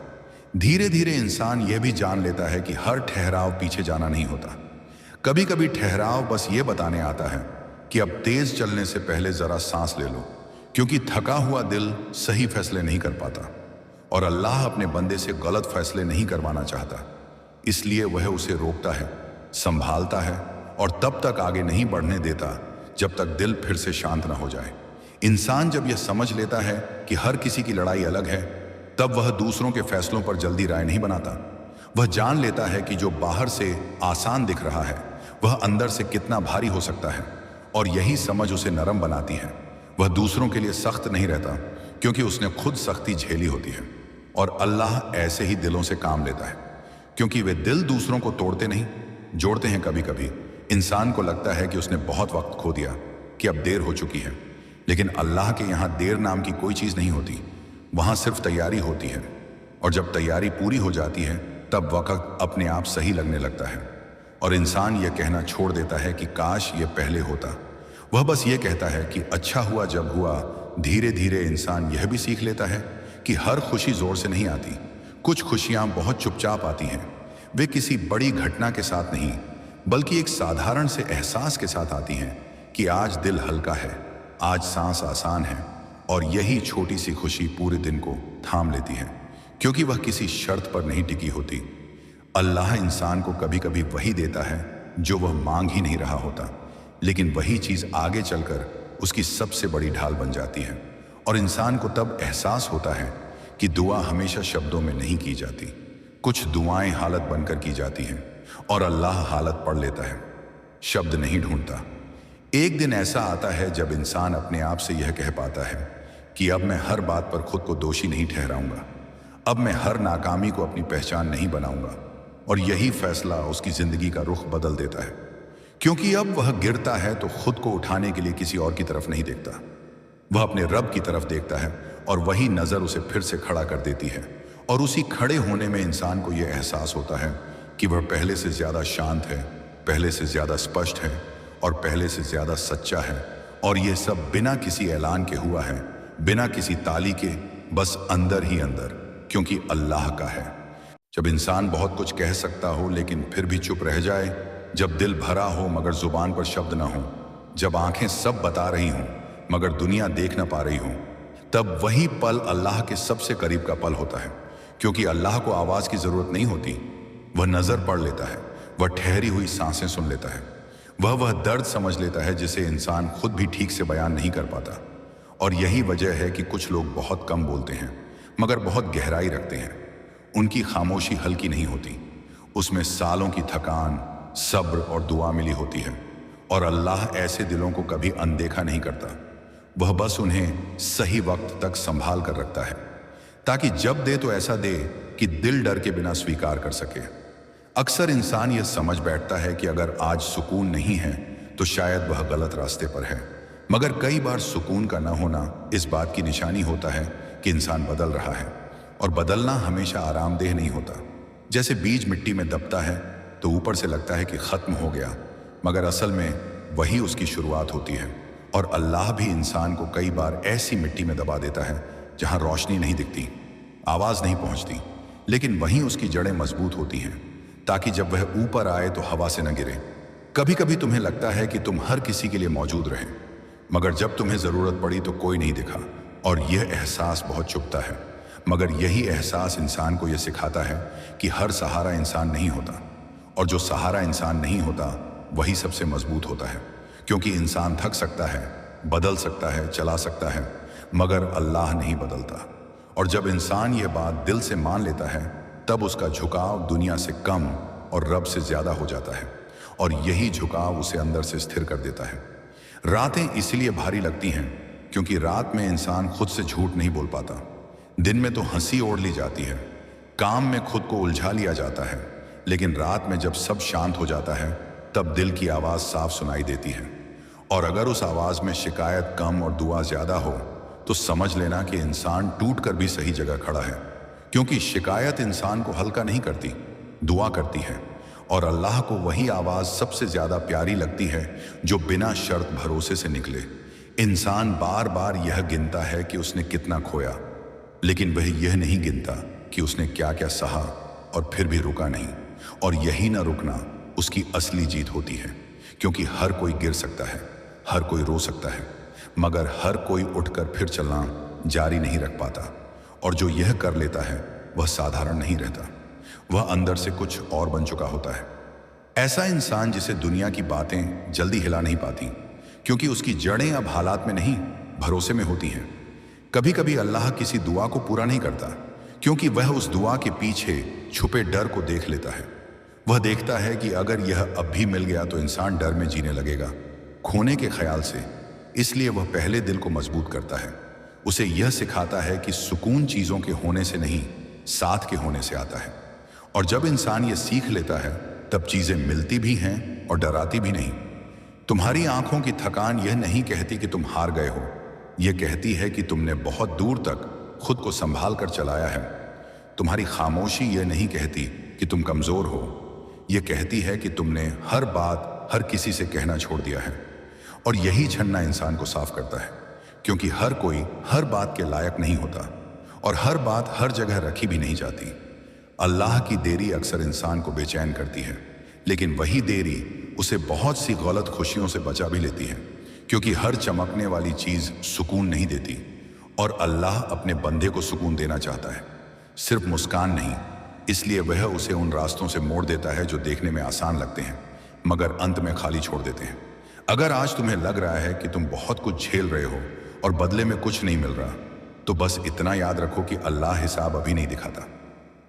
धीरे धीरे इंसान यह भी जान लेता है कि हर ठहराव पीछे जाना नहीं होता। कभी कभी ठहराव बस ये बताने आता है कि अब तेज चलने से पहले जरा सांस ले लो, क्योंकि थका हुआ दिल सही फैसले नहीं कर पाता और अल्लाह अपने बंदे से गलत फैसले नहीं करवाना चाहता। इसलिए वह उसे रोकता है, संभालता है और तब तक आगे नहीं बढ़ने देता जब तक दिल फिर से शांत ना हो जाए। इंसान जब यह समझ लेता है कि हर किसी की लड़ाई अलग है, तब वह दूसरों के फैसलों पर जल्दी राय नहीं बनाता। वह जान लेता है कि जो बाहर से आसान दिख रहा है वह अंदर से कितना भारी हो सकता है, और यही समझ उसे नरम बनाती है। वह दूसरों के लिए सख्त नहीं रहता, क्योंकि उसने खुद सख्ती झेली होती है। और अल्लाह ऐसे ही दिलों से काम लेता है, क्योंकि वे दिल दूसरों को तोड़ते नहीं, जोड़ते हैं। कभी कभी इंसान को लगता है कि उसने बहुत वक्त खो दिया, कि अब देर हो चुकी है, लेकिन अल्लाह के यहाँ देर नाम की कोई चीज़ नहीं होती। वहाँ सिर्फ तैयारी होती है, और जब तैयारी पूरी हो जाती है तब वक्त अपने आप सही लगने लगता है और इंसान यह कहना छोड़ देता है कि काश ये पहले होता। वह बस ये कहता है कि अच्छा हुआ जब हुआ। धीरे धीरे इंसान यह भी सीख लेता है कि हर खुशी जोर से नहीं आती। कुछ खुशियाँ बहुत चुपचाप आती हैं। वे किसी बड़ी घटना के साथ नहीं, बल्कि एक साधारण से एहसास के साथ आती हैं कि आज दिल हल्का है, आज सांस आसान है। और यही छोटी सी खुशी पूरे दिन को थाम लेती है, क्योंकि वह किसी शर्त पर नहीं टिकी होती। अल्लाह इंसान को कभी कभी वही देता है जो वह मांग ही नहीं रहा होता, लेकिन वही चीज़ आगे चलकर उसकी सबसे बड़ी ढाल बन जाती है। और इंसान को तब एहसास होता है कि दुआ हमेशा शब्दों में नहीं की जाती, कुछ दुआएं हालत बनकर की जाती हैं, और अल्लाह हालत पढ़ लेता है, शब्द नहीं ढूंढता। एक दिन ऐसा आता है जब इंसान अपने आप से यह कह पाता है कि अब मैं हर बात पर खुद को दोषी नहीं ठहराऊंगा, अब मैं हर नाकामी को अपनी पहचान नहीं बनाऊंगा। और यही फैसला उसकी जिंदगी का रुख बदल देता है, क्योंकि अब वह गिरता है तो खुद को उठाने के लिए किसी और की तरफ नहीं देखता, वह अपने रब की तरफ देखता है, और वही नज़र उसे फिर से खड़ा कर देती है। और उसी खड़े होने में इंसान को यह एहसास होता है कि वह पहले से ज़्यादा शांत है, पहले से ज़्यादा स्पष्ट है, और पहले से ज़्यादा सच्चा है। और ये सब बिना किसी ऐलान के हुआ है, बिना किसी ताली के, बस अंदर ही अंदर, क्योंकि अल्लाह का है। जब इंसान बहुत कुछ कह सकता हो लेकिन फिर भी चुप रह जाए, जब दिल भरा हो मगर जुबान पर शब्द ना हो, जब आंखें सब बता रही हों मगर दुनिया देख ना पा रही हो, तब वही पल अल्लाह के सबसे करीब का पल होता है। क्योंकि अल्लाह को आवाज़ की ज़रूरत नहीं होती, वह नज़र पढ़ लेता है, वह ठहरी हुई सांसें सुन लेता है, वह दर्द समझ लेता है जिसे इंसान खुद भी ठीक से बयान नहीं कर पाता। और यही वजह है कि कुछ लोग बहुत कम बोलते हैं मगर बहुत गहराई रखते हैं। उनकी खामोशी हल्की नहीं होती, उसमें सालों की थकान, सब्र और दुआ मिली होती है। और अल्लाह ऐसे दिलों को कभी अनदेखा नहीं करता, वह बस उन्हें सही वक्त तक संभाल कर रखता है, ताकि जब दे तो ऐसा दे कि दिल डर के बिना स्वीकार कर सके। अक्सर इंसान यह समझ बैठता है कि अगर आज सुकून नहीं है तो शायद वह गलत रास्ते पर है, मगर कई बार सुकून का न होना इस बात की निशानी होता है कि इंसान बदल रहा है। और बदलना हमेशा आरामदेह नहीं होता। जैसे बीज मिट्टी में दबता है तो ऊपर से लगता है कि ख़त्म हो गया, मगर असल में वही उसकी शुरुआत होती है। और अल्लाह भी इंसान को कई बार ऐसी मिट्टी में दबा देता है जहाँ रोशनी नहीं दिखती, आवाज़ नहीं पहुँचती, लेकिन वहीं उसकी जड़ें मजबूत होती हैं, ताकि जब वह ऊपर आए तो हवा से न गिरे। कभी कभी तुम्हें लगता है कि तुम हर किसी के लिए मौजूद रहे, मगर जब तुम्हें ज़रूरत पड़ी तो कोई नहीं दिखा, और यह एहसास बहुत चुभता है। मगर यही एहसास इंसान को यह सिखाता है कि हर सहारा इंसान नहीं होता, और जो सहारा इंसान नहीं होता वही सबसे मजबूत होता है। क्योंकि इंसान थक सकता है, बदल सकता है, चला सकता है, मगर अल्लाह नहीं बदलता। और जब इंसान ये बात दिल से मान लेता है, तब उसका झुकाव दुनिया से कम और रब से ज़्यादा हो जाता है, और यही झुकाव उसे अंदर से स्थिर कर देता है। रातें इसलिए भारी लगती हैं क्योंकि रात में इंसान खुद से झूठ नहीं बोल पाता। दिन में तो हंसी ओढ़ ली जाती है, काम में खुद को उलझा लिया जाता है, लेकिन रात में जब सब शांत हो जाता है तब दिल की आवाज़ साफ सुनाई देती है। और अगर उस आवाज़ में शिकायत कम और दुआ ज़्यादा हो तो समझ लेना कि इंसान टूट कर भी सही जगह खड़ा है, क्योंकि शिकायत इंसान को हल्का नहीं करती, दुआ करती है। और अल्लाह को वही आवाज़ सबसे ज़्यादा प्यारी लगती है जो बिना शर्त भरोसे से निकले। इंसान बार बार यह गिनता है कि उसने कितना खोया, लेकिन वह यह नहीं गिनता कि उसने क्या क्या सहा और फिर भी रुका नहीं। और यही ना रुकना उसकी असली जीत होती है, क्योंकि हर कोई गिर सकता है, हर कोई रो सकता है, मगर हर कोई उठकर फिर चलना जारी नहीं रख पाता। और जो यह कर लेता है वह साधारण नहीं रहता, वह अंदर से कुछ और बन चुका होता है। ऐसा इंसान जिसे दुनिया की बातें जल्दी हिला नहीं पाती, क्योंकि उसकी जड़ें अब हालात में नहीं, भरोसे में होती हैं। कभी कभी अल्लाह किसी दुआ को पूरा नहीं करता, क्योंकि वह उस दुआ के पीछे छुपे डर को देख लेता है। वह देखता है कि अगर यह अब भी मिल गया तो इंसान डर में जीने लगेगा, खोने के ख्याल से। इसलिए वह पहले दिल को मजबूत करता है, उसे यह सिखाता है कि सुकून चीज़ों के होने से नहीं, साथ के होने से आता है। और जब इंसान ये सीख लेता है तब चीज़ें मिलती भी हैं और डराती भी नहीं। तुम्हारी आंखों की थकान यह नहीं कहती कि तुम हार गए हो, यह कहती है कि तुमने बहुत दूर तक खुद को संभाल कर चलाया है। तुम्हारी खामोशी यह नहीं कहती कि तुम कमज़ोर हो, यह कहती है कि तुमने हर बात हर किसी से कहना छोड़ दिया है। और यही छन्ना इंसान को साफ करता है, क्योंकि हर कोई हर बात के लायक नहीं होता और हर बात हर जगह रखी भी नहीं जाती। अल्लाह की देरी अक्सर इंसान को बेचैन करती है, लेकिन वही देरी उसे बहुत सी गलत खुशियों से बचा भी लेती है, क्योंकि हर चमकने वाली चीज़ सुकून नहीं देती। और अल्लाह अपने बंदे को सुकून देना चाहता है, सिर्फ मुस्कान नहीं। इसलिए वह उसे उन रास्तों से मोड़ देता है जो देखने में आसान लगते हैं मगर अंत में खाली छोड़ देते हैं। अगर आज तुम्हें लग रहा है कि तुम बहुत कुछ झेल रहे हो और बदले में कुछ नहीं मिल रहा, तो बस इतना याद रखो कि अल्लाह हिसाब अभी नहीं दिखाता,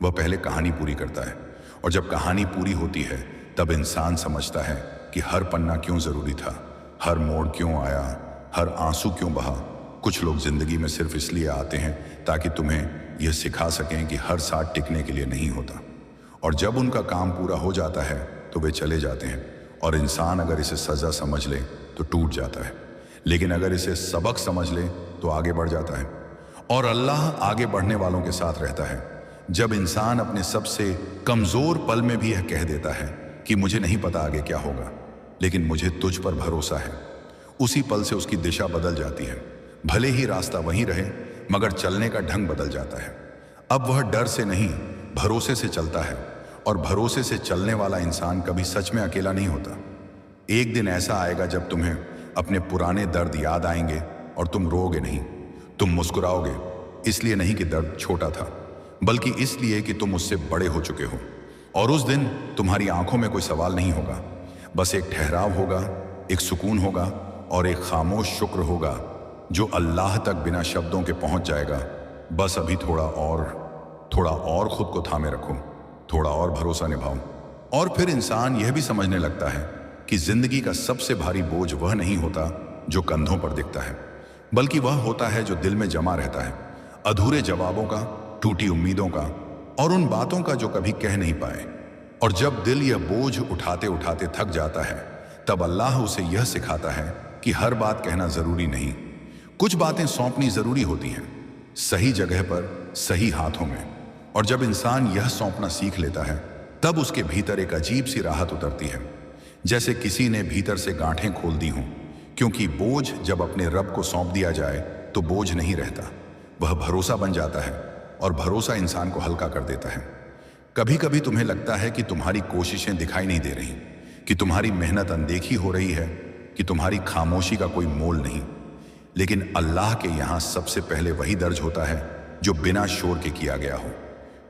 वह पहले कहानी पूरी करता है। और जब कहानी पूरी होती है तब इंसान समझता है कि हर पन्ना क्यों ज़रूरी था, हर मोड़ क्यों आया, हर आंसू क्यों बहा। कुछ लोग ज़िंदगी में सिर्फ इसलिए आते हैं ताकि तुम्हें यह सिखा सकें कि हर साथ टिकने के लिए नहीं होता। और जब उनका काम पूरा हो जाता है तो वे चले जाते हैं। और इंसान अगर इसे सज़ा समझ ले तो टूट जाता है, लेकिन अगर इसे सबक समझ ले तो आगे बढ़ जाता है। और अल्लाह आगे बढ़ने वालों के साथ रहता है। जब इंसान अपने सबसे कमज़ोर पल में भी यह कह देता है कि मुझे नहीं पता आगे क्या होगा, लेकिन मुझे तुझ पर भरोसा है, उसी पल से उसकी दिशा बदल जाती है। भले ही रास्ता वहीं रहे, मगर चलने का ढंग बदल जाता है। अब वह डर से नहीं, भरोसे से चलता है। और भरोसे से चलने वाला इंसान कभी सच में अकेला नहीं होता। एक दिन ऐसा आएगा जब तुम्हें अपने पुराने दर्द याद आएंगे और तुम रोओगे नहीं, तुम मुस्कुराओगे। इसलिए नहीं कि दर्द छोटा था, बल्कि इसलिए कि तुम उससे बड़े हो चुके हो। और उस दिन तुम्हारी आंखों में कोई सवाल नहीं होगा, बस एक ठहराव होगा, एक सुकून होगा और एक खामोश शुक्र होगा जो अल्लाह तक बिना शब्दों के पहुंच जाएगा। बस अभी थोड़ा और खुद को थामे रखो, थोड़ा और भरोसा निभाओ। और फिर इंसान यह भी समझने लगता है कि जिंदगी का सबसे भारी बोझ वह नहीं होता जो कंधों पर दिखता है, बल्कि वह होता है जो दिल में जमा रहता है, अधूरे जवाबों का, टूटी उम्मीदों का और उन बातों का जो कभी कह नहीं पाए। और जब दिल यह बोझ उठाते उठाते थक जाता है तब अल्लाह उसे यह सिखाता है कि हर बात कहना जरूरी नहीं, कुछ बातें सौंपनी जरूरी होती हैं, सही जगह पर, सही हाथों में। और जब इंसान यह सौंपना सीख लेता है तब उसके भीतर एक अजीब सी राहत उतरती है, जैसे किसी ने भीतर से गांठें खोल दी हों। क्योंकि बोझ जब अपने रब को सौंप दिया जाए तो बोझ नहीं रहता, वह भरोसा बन जाता है। और भरोसा इंसान को हल्का कर देता है। कभी कभी तुम्हें लगता है कि तुम्हारी कोशिशें दिखाई नहीं दे रही, कि तुम्हारी मेहनत अनदेखी हो रही है, कि तुम्हारी खामोशी का कोई मोल नहीं। लेकिन अल्लाह के यहाँ सबसे पहले वही दर्ज होता है जो बिना शोर के किया गया हो,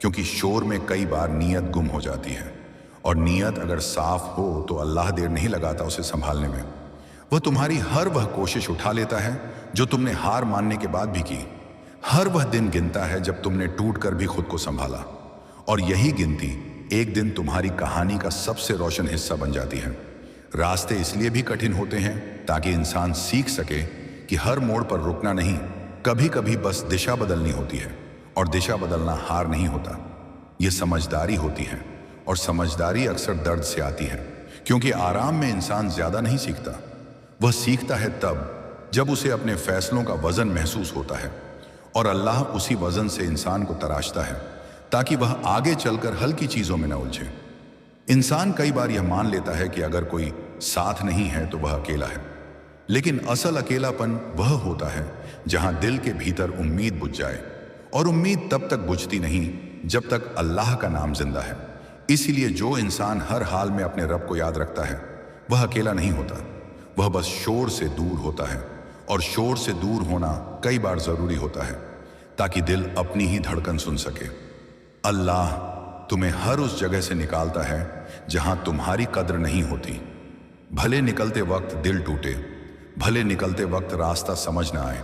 क्योंकि शोर में कई बार नीयत गुम हो जाती है। और नीयत अगर साफ हो तो अल्लाह देर नहीं लगाता उसे संभालने में। वह तुम्हारी हर वह कोशिश उठा लेता है जो तुमने हार मानने के बाद भी की। हर वह दिन गिनता है जब तुमने टूट कर भी खुद को संभाला। और यही गिनती एक दिन तुम्हारी कहानी का सबसे रोशन हिस्सा बन जाती है। रास्ते इसलिए भी कठिन होते हैं ताकि इंसान सीख सके कि हर मोड़ पर रुकना नहीं, कभी कभी बस दिशा बदलनी होती है। और दिशा बदलना हार नहीं होता, ये समझदारी होती है। और समझदारी अक्सर दर्द से आती है, क्योंकि आराम में इंसान ज्यादा नहीं सीखता, वह सीखता है तब जब उसे अपने फैसलों का वजन महसूस होता है। और अल्लाह उसी वजन से इंसान को तराशता है, ताकि वह आगे चलकर हल्की चीजों में न उलझे। इंसान कई बार यह मान लेता है कि अगर कोई साथ नहीं है तो वह अकेला है, लेकिन असल अकेलापन वह होता है जहां दिल के भीतर उम्मीद बुझ जाए, और उम्मीद तब तक बुझती नहीं जब तक अल्लाह का नाम जिंदा है। इसीलिए जो इंसान हर हाल में अपने रब को याद रखता है वह अकेला नहीं होता, वह बस शोर से दूर होता है। और शोर से दूर होना कई बार जरूरी होता है ताकि दिल अपनी ही धड़कन सुन सके। अल्लाह तुम्हें हर उस जगह से निकालता है जहां तुम्हारी कद्र नहीं होती। भले निकलते वक्त दिल टूटे, भले निकलते वक्त रास्ता समझ ना आए,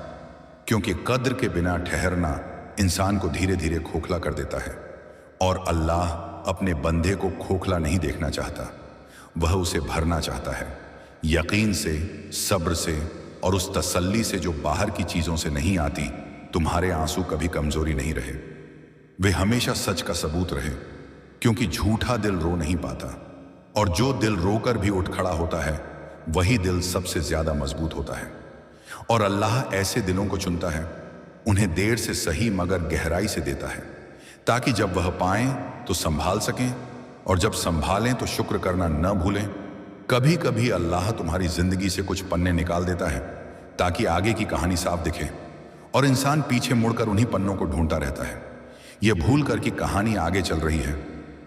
क्योंकि कद्र के बिना ठहरना इंसान को धीरे धीरे खोखला कर देता है। और अल्लाह अपने बंदे को खोखला नहीं देखना चाहता, वह उसे भरना चाहता है यकीन से, सब्र से और उस तसल्ली से जो बाहर की चीजों से नहीं आती। तुम्हारे आंसू कभी कमजोरी नहीं रहे, वे हमेशा सच का सबूत रहे, क्योंकि झूठा दिल रो नहीं पाता, और जो दिल रोकर भी उठ खड़ा होता है वही दिल सबसे ज्यादा मजबूत होता है। और अल्लाह ऐसे दिलों को चुनता है, उन्हें देर से सही मगर गहराई से देता है, ताकि जब वह पाएं तो संभाल सकें, और जब संभालें तो शुक्र करना न भूलें। कभी कभी अल्लाह तुम्हारी जिंदगी से कुछ पन्ने निकाल देता है ताकि आगे की कहानी साफ दिखे, और इंसान पीछे मुड़कर उन्हीं पन्नों को ढूंढता रहता है, यह भूल कर कि कहानी आगे चल रही है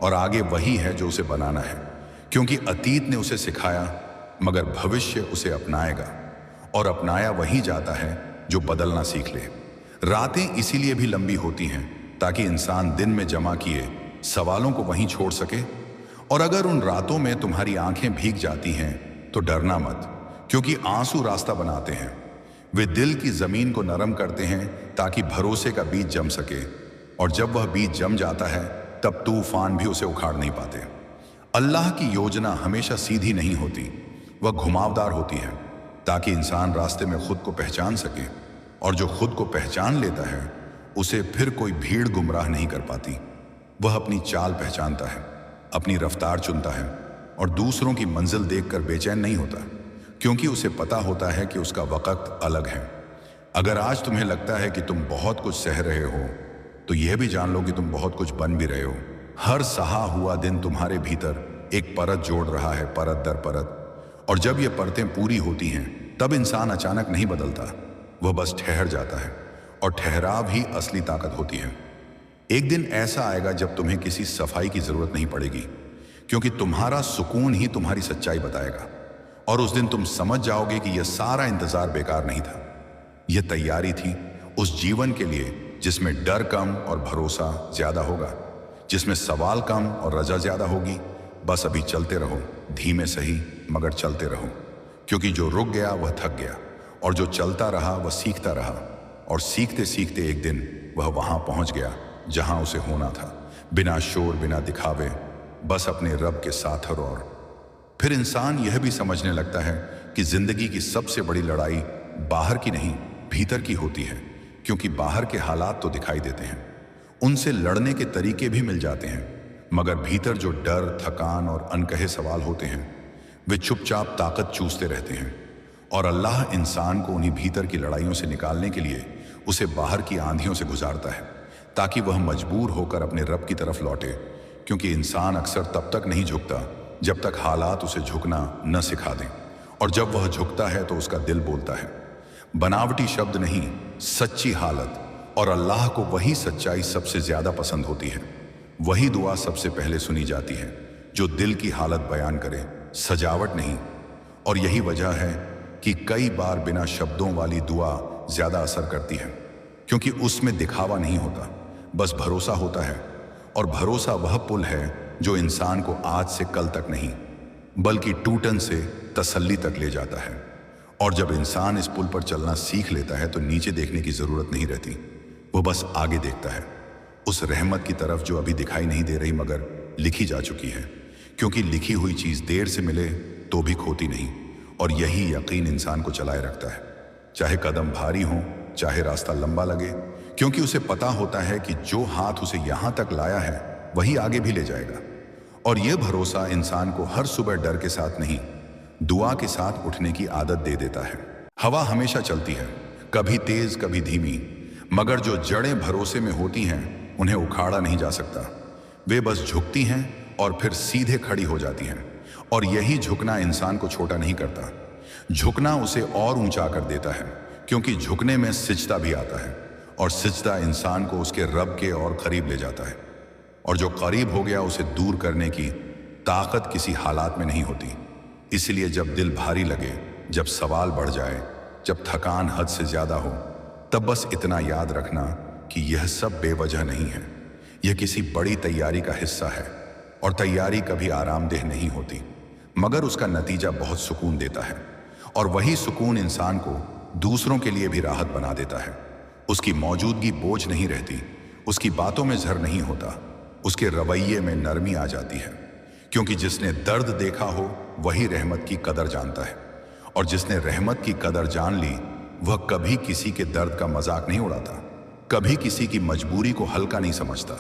और आगे वही है जो उसे बनाना है, क्योंकि अतीत ने उसे सिखाया मगर भविष्य उसे अपनाएगा, और अपनाया वही जाता है जो बदलना सीख ले। रातें इसीलिए भी लंबी होती हैं ताकि इंसान दिन में जमा किए सवालों को वहीं छोड़ सके। और अगर उन रातों में तुम्हारी आंखें भीग जाती हैं तो डरना मत, क्योंकि आंसू रास्ता बनाते हैं, वे दिल की जमीन को नरम करते हैं ताकि भरोसे का बीज जम सके, और जब वह बीज जम जाता है तब तूफान भी उसे उखाड़ नहीं पाते। अल्लाह की योजना हमेशा सीधी नहीं होती, वह घुमावदार होती है ताकि इंसान रास्ते में खुद को पहचान सके, और जो खुद को पहचान लेता है उसे फिर कोई भीड़ गुमराह नहीं कर पाती। वह अपनी चाल पहचानता है, अपनी रफ्तार चुनता है, और दूसरों की मंजिल देखकर बेचैन नहीं होता, क्योंकि उसे पता होता है कि उसका वक्त अलग है। अगर आज तुम्हें लगता है कि तुम बहुत कुछ सह रहे हो तो यह भी जान लो कि तुम बहुत कुछ बन भी रहे हो। हर सहा हुआ दिन तुम्हारे भीतर एक परत जोड़ रहा है, परत दर परत, और जब ये परतें पूरी होती हैं तब इंसान अचानक नहीं बदलता, वह बस ठहर जाता है, और ठहराव ही असली ताकत होती है। एक दिन ऐसा आएगा जब तुम्हें किसी सफाई की जरूरत नहीं पड़ेगी, क्योंकि तुम्हारा सुकून ही तुम्हारी सच्चाई बताएगा, और उस दिन तुम समझ जाओगे कि यह सारा इंतजार बेकार नहीं था, यह तैयारी थी उस जीवन के लिए जिसमें डर कम और भरोसा ज्यादा होगा, जिसमें सवाल कम और रजा ज्यादा होगी। बस अभी चलते रहो, धीमे सही मगर चलते रहो, क्योंकि जो रुक गया वह थक गया, और जो चलता रहा वह सीखता रहा, और सीखते सीखते एक दिन वह वहां पहुंच गया जहां उसे होना था, बिना शोर बिना दिखावे, बस अपने रब के साथ। और फिर इंसान यह भी समझने लगता है कि जिंदगी की सबसे बड़ी लड़ाई बाहर की नहीं भीतर की होती है, क्योंकि बाहर के हालात तो दिखाई देते हैं, उनसे लड़ने के तरीके भी मिल जाते हैं, मगर भीतर जो डर, थकान और अनकहे सवाल होते हैं वे चुपचाप ताकत चूसते रहते हैं। और अल्लाह इंसान को उन्हीं भीतर की लड़ाइयों से निकालने के लिए उसे बाहर की आंधियों से गुजारता है, ताकि वह मजबूर होकर अपने रब की तरफ लौटे, क्योंकि इंसान अक्सर तब तक नहीं झुकता जब तक हालात उसे झुकना न सिखा दें, और जब वह झुकता है तो उसका दिल बोलता है, बनावटी शब्द नहीं, सच्ची हालत। और अल्लाह को वही सच्चाई सबसे ज्यादा पसंद होती है, वही दुआ सबसे पहले सुनी जाती है जो दिल की हालत बयान करे, सजावट नहीं। और यही वजह है कि कई बार बिना शब्दों वाली दुआ ज्यादा असर करती है, क्योंकि उसमें दिखावा नहीं होता, बस भरोसा होता है। और भरोसा वह पुल है जो इंसान को आज से कल तक नहीं बल्कि टूटन से तसल्ली तक ले जाता है। और जब इंसान इस पुल पर चलना सीख लेता है तो नीचे देखने की जरूरत नहीं रहती, वो बस आगे देखता है, उस रहमत की तरफ जो अभी दिखाई नहीं दे रही मगर लिखी जा चुकी है, क्योंकि लिखी हुई चीज देर से मिले तो भी खोती नहीं। और यही यकीन इंसान को चलाए रखता है, चाहे कदम भारी हो, चाहे रास्ता लंबा लगे, क्योंकि उसे पता होता है कि जो हाथ उसे यहां तक लाया है वही आगे भी ले जाएगा। और यह भरोसा इंसान को हर सुबह डर के साथ नहीं, दुआ के साथ उठने की आदत दे देता है। हवा हमेशा चलती है, कभी तेज कभी धीमी, मगर जो जड़ें भरोसे में होती हैं उन्हें उखाड़ा नहीं जा सकता। वे बस झुकती हैं और फिर सीधे खड़ी हो जाती हैं। और यही झुकना इंसान को छोटा नहीं करता, झुकना उसे और ऊंचा कर देता है, क्योंकि झुकने में सिजदा भी आता है, और सिजदा इंसान को उसके रब के और करीब ले जाता है। और जो करीब हो गया उसे दूर करने की ताकत किसी हालात में नहीं होती। इसलिए जब दिल भारी लगे, जब सवाल बढ़ जाए, जब थकान हद से ज्यादा हो, तब बस इतना याद रखना कि यह सब बेवजह नहीं है। यह किसी बड़ी तैयारी का हिस्सा है, और तैयारी कभी आरामदेह नहीं होती, मगर उसका नतीजा बहुत सुकून देता है। और वही सुकून इंसान को दूसरों के लिए भी राहत बना देता है। उसकी मौजूदगी बोझ नहीं रहती, उसकी बातों में झर नहीं होता, उसके रवैये में नरमी आ जाती है। क्योंकि जिसने दर्द देखा हो वही रहमत की कदर जानता है, और जिसने रहमत की कदर जान ली वह कभी किसी के दर्द का मजाक नहीं उड़ाता, कभी किसी की मजबूरी को हल्का नहीं समझता।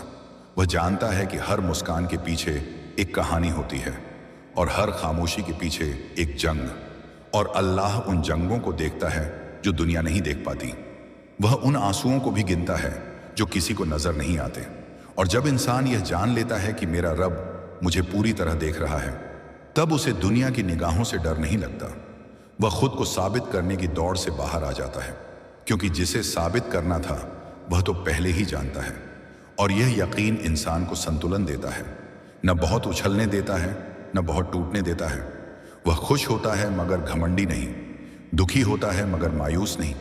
वह जानता है कि हर मुस्कान के पीछे एक कहानी होती है, और हर खामोशी के पीछे एक जंग। और अल्लाह उन जंगों को देखता है जो दुनिया नहीं देख पाती। वह उन आंसुओं को भी गिनता है जो किसी को नजर नहीं आते। और जब इंसान यह जान लेता है कि मेरा रब मुझे पूरी तरह देख रहा है, तब उसे दुनिया की निगाहों से डर नहीं लगता। वह खुद को साबित करने की दौड़ से बाहर आ जाता है, क्योंकि जिसे साबित करना था वह तो पहले ही जानता है। और यह यकीन इंसान को संतुलन देता है, न बहुत उछलने देता है, न बहुत टूटने देता है। वह खुश होता है मगर घमंडी नहीं, दुखी होता है मगर मायूस नहीं,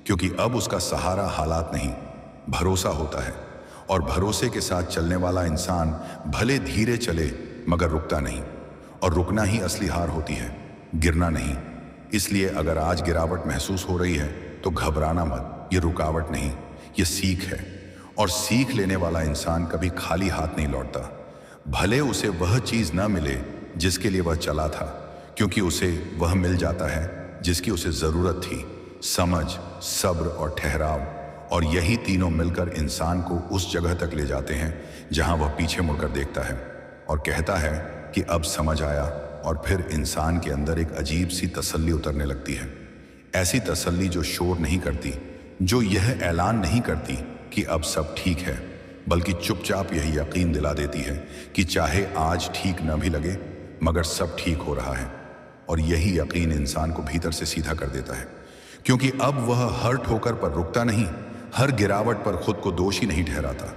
क्योंकि अब उसका सहारा हालात नहीं, भरोसा होता है। और भरोसे के साथ चलने वाला इंसान भले धीरे चले मगर रुकता नहीं, और रुकना ही असली हार होती है, गिरना नहीं। इसलिए अगर आज गिरावट महसूस हो रही है तो घबराना मत, ये रुकावट नहीं, ये सीख है। और सीख लेने वाला इंसान कभी खाली हाथ नहीं लौटता, भले उसे वह चीज न मिले जिसके लिए वह चला था, क्योंकि उसे वह मिल जाता है जिसकी उसे जरूरत थी, समझ, सब्र और ठहराव। और यही तीनों मिलकर इंसान को उस जगह तक ले जाते हैं जहां वह पीछे मुड़कर देखता है और कहता है कि अब समझ आया। और फिर इंसान के अंदर एक अजीब सी तसल्ली उतरने लगती है, ऐसी तसल्ली जो शोर नहीं करती, जो यह ऐलान नहीं करती कि अब सब ठीक है, बल्कि चुपचाप यह यकीन दिला देती है कि चाहे आज ठीक न भी लगे मगर सब ठीक हो रहा है। और यही यकीन इंसान को भीतर से सीधा कर देता है, क्योंकि अब वह हर ठोकर पर रुकता नहीं, हर गिरावट पर खुद को दोषी नहीं ठहराता।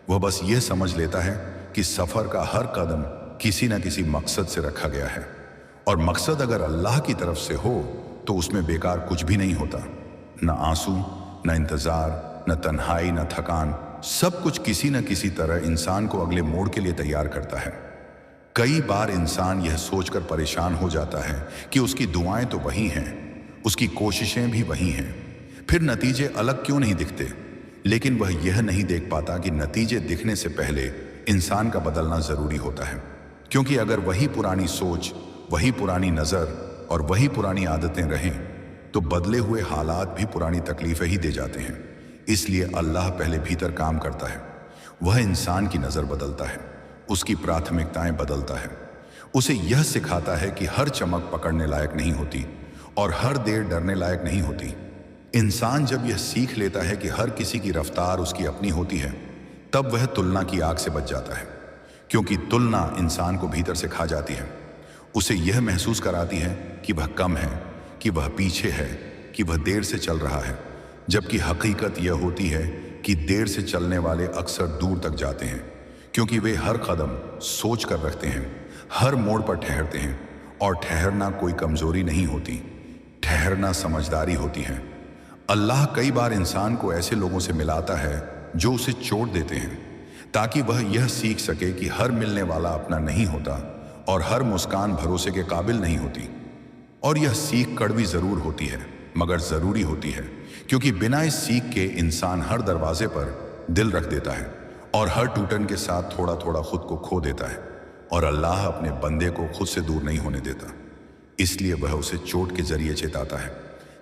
वह बस यह समझ लेता है कि सफर का हर कदम किसी न किसी मकसद से रखा गया है, और मकसद अगर अल्लाह की तरफ से हो तो उसमें बेकार कुछ भी नहीं होता। न आंसू, न इंतजार, न तन्हाई, न थकान, सब कुछ किसी न किसी तरह इंसान को अगले मोड़ के लिए तैयार करता है। कई बार इंसान यह सोचकर परेशान हो जाता है कि उसकी दुआएं तो वही हैं, उसकी कोशिशें भी वही हैं, फिर नतीजे अलग क्यों नहीं दिखते। लेकिन वह यह नहीं देख पाता कि नतीजे दिखने से पहले इंसान का बदलना जरूरी होता है। क्योंकि अगर वही पुरानी सोच, वही पुरानी नजर और वही पुरानी आदतें रहें तो बदले हुए हालात भी पुरानी तकलीफें ही दे जाते हैं। इसलिए अल्लाह पहले भीतर काम करता है, वह इंसान की नजर बदलता है, उसकी प्राथमिकताएं बदलता है, उसे यह सिखाता है कि हर चमक पकड़ने लायक नहीं होती और हर देर डरने लायक नहीं होती। इंसान जब यह सीख लेता है कि हर किसी की रफ्तार उसकी अपनी होती है, तब वह तुलना की आग से बच जाता है, क्योंकि तुलना इंसान को भीतर से खा जाती है। उसे यह महसूस कराती है कि वह कम है, कि वह पीछे है, कि वह देर से चल रहा है, जबकि हकीकत यह होती है कि देर से चलने वाले अक्सर दूर तक जाते हैं, क्योंकि वे हर कदम सोच कर रखते हैं, हर मोड़ पर ठहरते हैं। और ठहरना कोई कमजोरी नहीं होती, ठहरना समझदारी होती है। अल्लाह कई बार इंसान को ऐसे लोगों से मिलाता है जो उसे चोट देते हैं, ताकि वह यह सीख सके कि हर मिलने वाला अपना नहीं होता और हर मुस्कान भरोसे के काबिल नहीं होती। और यह सीख कड़वी जरूर होती है मगर जरूरी होती है, क्योंकि बिना इस सीख के इंसान हर दरवाजे पर दिल रख देता है और हर टूटन के साथ थोड़ा थोड़ा खुद को खो देता है। और अल्लाह अपने बंदे को खुद से दूर नहीं होने देता, इसलिए वह उसे चोट के जरिए चेताता है,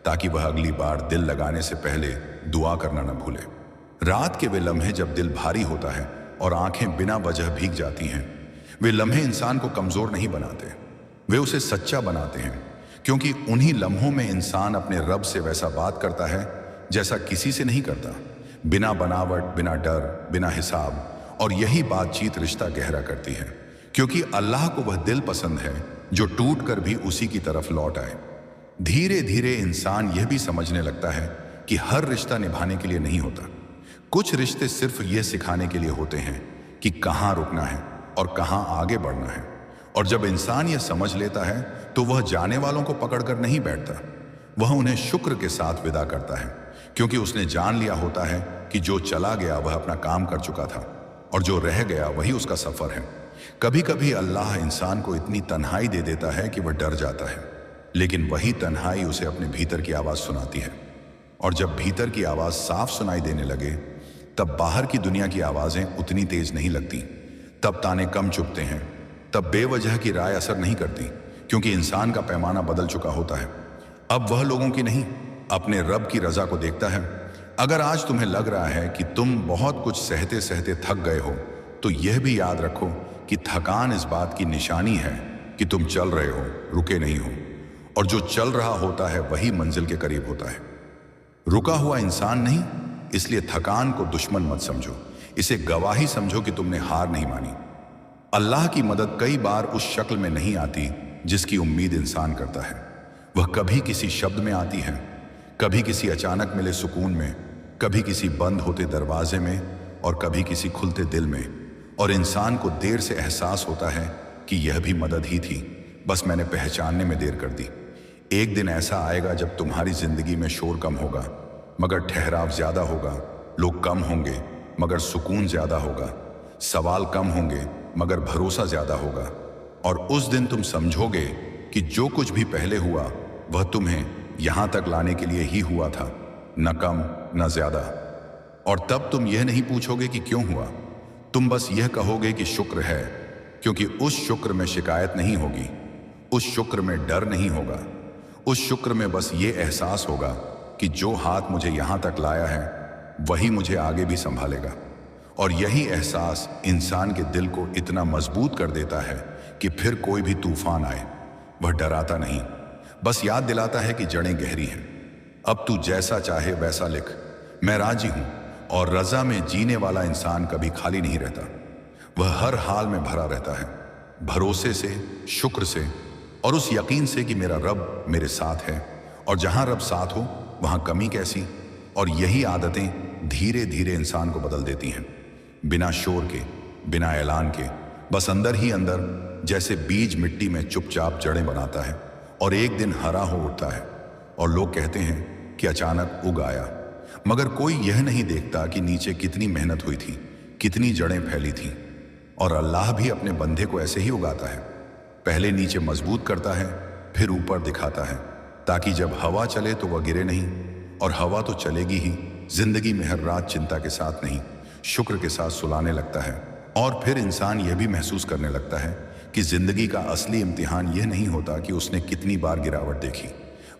ताकि वह अगली बार दिल लगाने से पहले दुआ करना न भूले। रात के वे लम्हे जब दिल भारी होता है और आंखें बिना वजह भीग जाती हैं, वे लम्हे इंसान को कमजोर नहीं बनाते, वे उसे सच्चा बनाते हैं। क्योंकि उन्हीं लम्हों में इंसान अपने रब से वैसा बात करता है जैसा किसी से नहीं करता, बिना बनावट, बिना डर, बिना हिसाब। और यही बातचीत रिश्ता गहरा करती है, क्योंकि अल्लाह को वह दिल पसंद है जो टूट कर भी उसी की तरफ लौट आए। धीरे धीरे इंसान यह भी समझने लगता है कि हर रिश्ता निभाने के लिए नहीं होता। कुछ रिश्ते सिर्फ ये सिखाने के लिए होते हैं कि कहाँ रुकना है और कहाँ आगे बढ़ना है। और जब इंसान यह समझ लेता है तो वह जाने वालों को पकड़कर नहीं बैठता, वह उन्हें शुक्र के साथ विदा करता है, क्योंकि उसने जान लिया होता है कि जो चला गया वह अपना काम कर चुका था और जो रह गया वही उसका सफर है। कभी कभी अल्लाह इंसान को इतनी तन्हाई दे देता है कि वह डर जाता है, लेकिन वही तन्हाई उसे अपने भीतर की आवाज़ सुनाती है। और जब भीतर की आवाज़ साफ सुनाई देने लगे तब बाहर की दुनिया की आवाज़ें उतनी तेज नहीं लगती, तब ताने कम चुभते हैं, तब बेवजह की राय असर नहीं करती, क्योंकि इंसान का पैमाना बदल चुका होता है। अब वह लोगों की नहीं, अपने रब की रजा को देखता है। अगर आज तुम्हें लग रहा है कि तुम बहुत कुछ सहते सहते थक गए हो, तो यह भी याद रखो कि थकान इस बात की निशानी है कि तुम चल रहे हो, रुके नहीं हो। और जो चल रहा होता है वही मंजिल के करीब होता है, रुका हुआ इंसान नहीं। इसलिए थकान को दुश्मन मत समझो, इसे गवाही समझो कि तुमने हार नहीं मानी। अल्लाह की मदद कई बार उस शक्ल में नहीं आती जिसकी उम्मीद इंसान करता है। वह कभी किसी शब्द में आती है, कभी किसी अचानक मिले सुकून में, कभी किसी बंद होते दरवाजे में और कभी किसी खुलते दिल में। और इंसान को देर से एहसास होता है कि यह भी मदद ही थी, बस मैंने पहचानने में देर कर दी। एक दिन ऐसा आएगा जब तुम्हारी जिंदगी में शोर कम होगा मगर ठहराव ज्यादा होगा, लोग कम होंगे मगर सुकून ज्यादा होगा, सवाल कम होंगे मगर भरोसा ज्यादा होगा। और उस दिन तुम समझोगे कि जो कुछ भी पहले हुआ वह तुम्हें यहां तक लाने के लिए ही हुआ था, न कम न ज्यादा। और तब तुम यह नहीं पूछोगे कि क्यों हुआ, तुम बस यह कहोगे कि शुक्र है, क्योंकि उस शुक्र में शिकायत नहीं होगी, उस शुक्र में डर नहीं होगा, उस शुक्र में बस ये एहसास होगा कि जो हाथ मुझे यहां तक लाया है वही मुझे आगे भी संभालेगा। और यही एहसास इंसान के दिल को इतना मजबूत कर देता है कि फिर कोई भी तूफान आए वह डराता नहीं, बस याद दिलाता है कि जड़ें गहरी हैं। अब तू जैसा चाहे वैसा लिख, मैं राजी हूं। और रजा में जीने वाला इंसान कभी खाली नहीं रहता, वह हर हाल में भरा रहता है, भरोसे से, शुक्र से और उस यकीन से कि मेरा रब मेरे साथ है। और जहां रब साथ हो वहां कमी कैसी। और यही आदतें धीरे धीरे इंसान को बदल देती हैं, बिना शोर के, बिना ऐलान के, बस अंदर ही अंदर, जैसे बीज मिट्टी में चुपचाप जड़ें बनाता है और एक दिन हरा हो उठता है। और लोग कहते हैं कि अचानक उग आया, मगर कोई यह नहीं देखता कि नीचे कितनी मेहनत हुई थी, कितनी जड़ें फैली थीं। और अल्लाह भी अपने बंदे को ऐसे ही उगाता है, पहले नीचे मजबूत करता है, फिर ऊपर दिखाता है, ताकि जब हवा चले तो वह गिरे नहीं। और हवा तो चलेगी ही, जिंदगी में हर रात चिंता के साथ नहीं, शुक्र के साथ सुलाने लगता है। और फिर इंसान यह भी महसूस करने लगता है कि जिंदगी का असली इम्तिहान यह नहीं होता कि उसने कितनी बार गिरावट देखी,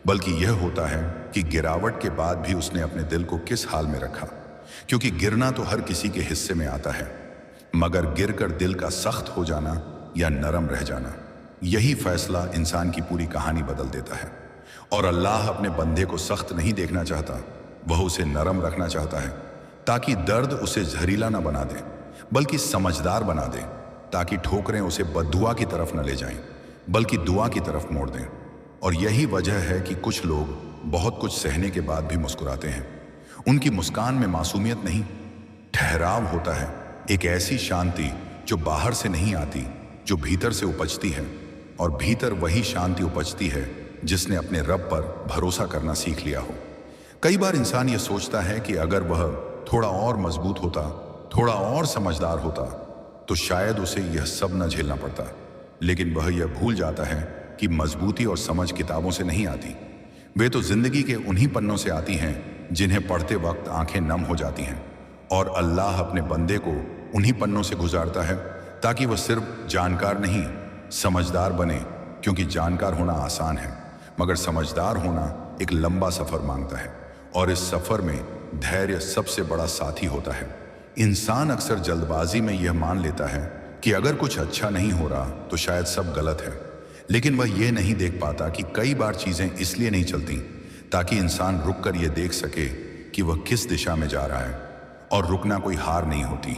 बल्कि यह होता है कि गिरावट के बाद भी उसने अपने दिल को किस हाल में रखा। क्योंकि गिरना तो हर किसी के हिस्से में आता है, मगर गिरकर दिल का सख्त हो जाना या नरम रह जाना, यही फैसला इंसान की पूरी कहानी बदल देता है। और अल्लाह अपने बंदे को सख्त नहीं देखना चाहता, वह उसे नरम रखना चाहता है, ताकि दर्द उसे जहरीला न बना दे बल्कि समझदार बना दे, ताकि ठोकरें उसे बद्दुआ की तरफ न ले जाएं बल्कि दुआ की तरफ मोड़ दें। और यही वजह है कि कुछ लोग बहुत कुछ सहने के बाद भी मुस्कुराते हैं। उनकी मुस्कान में मासूमियत नहीं, ठहराव होता है, एक ऐसी शांति जो बाहर से नहीं आती, जो भीतर से उपजती है। और भीतर वही शांति उपजती है जिसने अपने रब पर भरोसा करना सीख लिया हो। कई बार इंसान ये सोचता है कि अगर वह थोड़ा और मजबूत होता, थोड़ा और समझदार होता, तो शायद उसे यह सब न झेलना पड़ता। लेकिन वह यह भूल जाता है कि मजबूती और समझ किताबों से नहीं आती, वे तो जिंदगी के उन्हीं पन्नों से आती हैं जिन्हें पढ़ते वक्त आंखें नम हो जाती हैं। और अल्लाह अपने बंदे को उन्हीं पन्नों से गुजारता है ताकि वह सिर्फ जानकार नहीं, समझदार बने। क्योंकि जानकार होना आसान है, मगर समझदार होना एक लंबा सफर मांगता है। और इस सफर में धैर्य सबसे बड़ा साथी होता है। इंसान अक्सर जल्दबाजी में यह मान लेता है कि अगर कुछ अच्छा नहीं हो रहा तो शायद सब गलत है, लेकिन वह यह नहीं देख पाता कि कई बार चीजें इसलिए नहीं चलती ताकि इंसान रुक कर यह देख सके कि वह किस दिशा में जा रहा है। और रुकना कोई हार नहीं होती,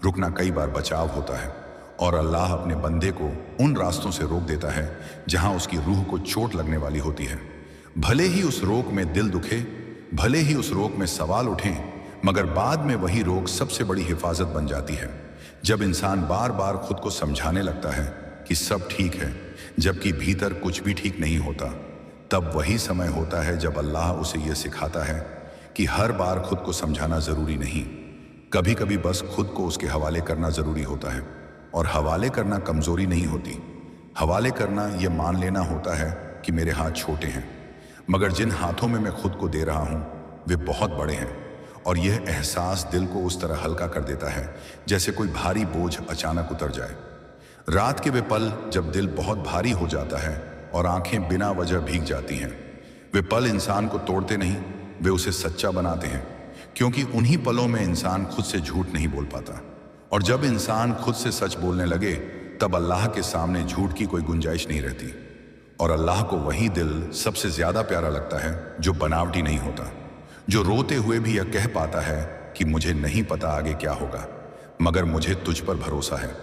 रुकना कई बार बचाव होता है। और अल्लाह अपने बंदे को उन रास्तों से रोक देता है जहां उसकी रूह को चोट लगने वाली होती है। भले ही उस रोक में दिल दुखे, भले ही उस रोक में सवाल उठें, मगर बाद में वही रोक सबसे बड़ी हिफाजत बन जाती है। जब इंसान बार बार खुद को समझाने लगता है कि सब ठीक है, जबकि भीतर कुछ भी ठीक नहीं होता, तब वही समय होता है जब अल्लाह उसे यह सिखाता है कि हर बार खुद को समझाना जरूरी नहीं, कभी कभी बस खुद को उसके हवाले करना जरूरी होता है। और हवाले करना कमजोरी नहीं होती, हवाले करना यह मान लेना होता है कि मेरे हाथ छोटे हैं, मगर जिन हाथों में मैं खुद को दे रहा हूं वे बहुत बड़े हैं। और यह एहसास दिल को उस तरह हल्का कर देता है जैसे कोई भारी बोझ अचानक उतर जाए। रात के वे पल जब दिल बहुत भारी हो जाता है और आंखें बिना वजह भीग जाती हैं, वे पल इंसान को तोड़ते नहीं, वे उसे सच्चा बनाते हैं, क्योंकि उन्हीं पलों में इंसान खुद से झूठ नहीं बोल पाता। और जब इंसान खुद से सच बोलने लगे तब अल्लाह के सामने झूठ की कोई गुंजाइश नहीं रहती। और अल्लाह को वही दिल सबसे ज्यादा प्यारा लगता है जो बनावटी नहीं होता, जो रोते हुए भी यह कह पाता है कि मुझे नहीं पता आगे क्या होगा, मगर मुझे तुझ पर भरोसा है।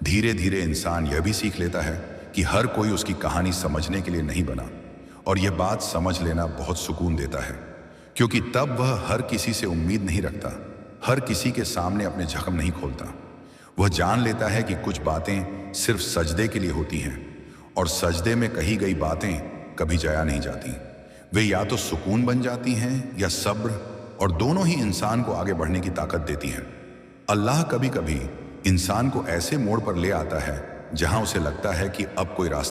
धीरे धीरे इंसान यह भी सीख लेता है कि हर कोई उसकी कहानी समझने के लिए नहीं बना, और यह बात समझ लेना बहुत सुकून देता है, क्योंकि तब वह हर किसी से उम्मीद नहीं रखता, हर किसी के सामने अपने जख्म नहीं खोलता। वह जान लेता है कि कुछ बातें सिर्फ सजदे के लिए होती हैं, और सजदे में कही गई बातें कभी जाया नहीं जाती। वे या तो सुकून बन जाती हैं या सब्र, और दोनों ही इंसान को आगे बढ़ने की ताकत देती हैं। अल्लाह कभी कभी इंसान को ऐसे मोड़ पर ले आता है जहां उसे लगता है कि अब कोई रास्ता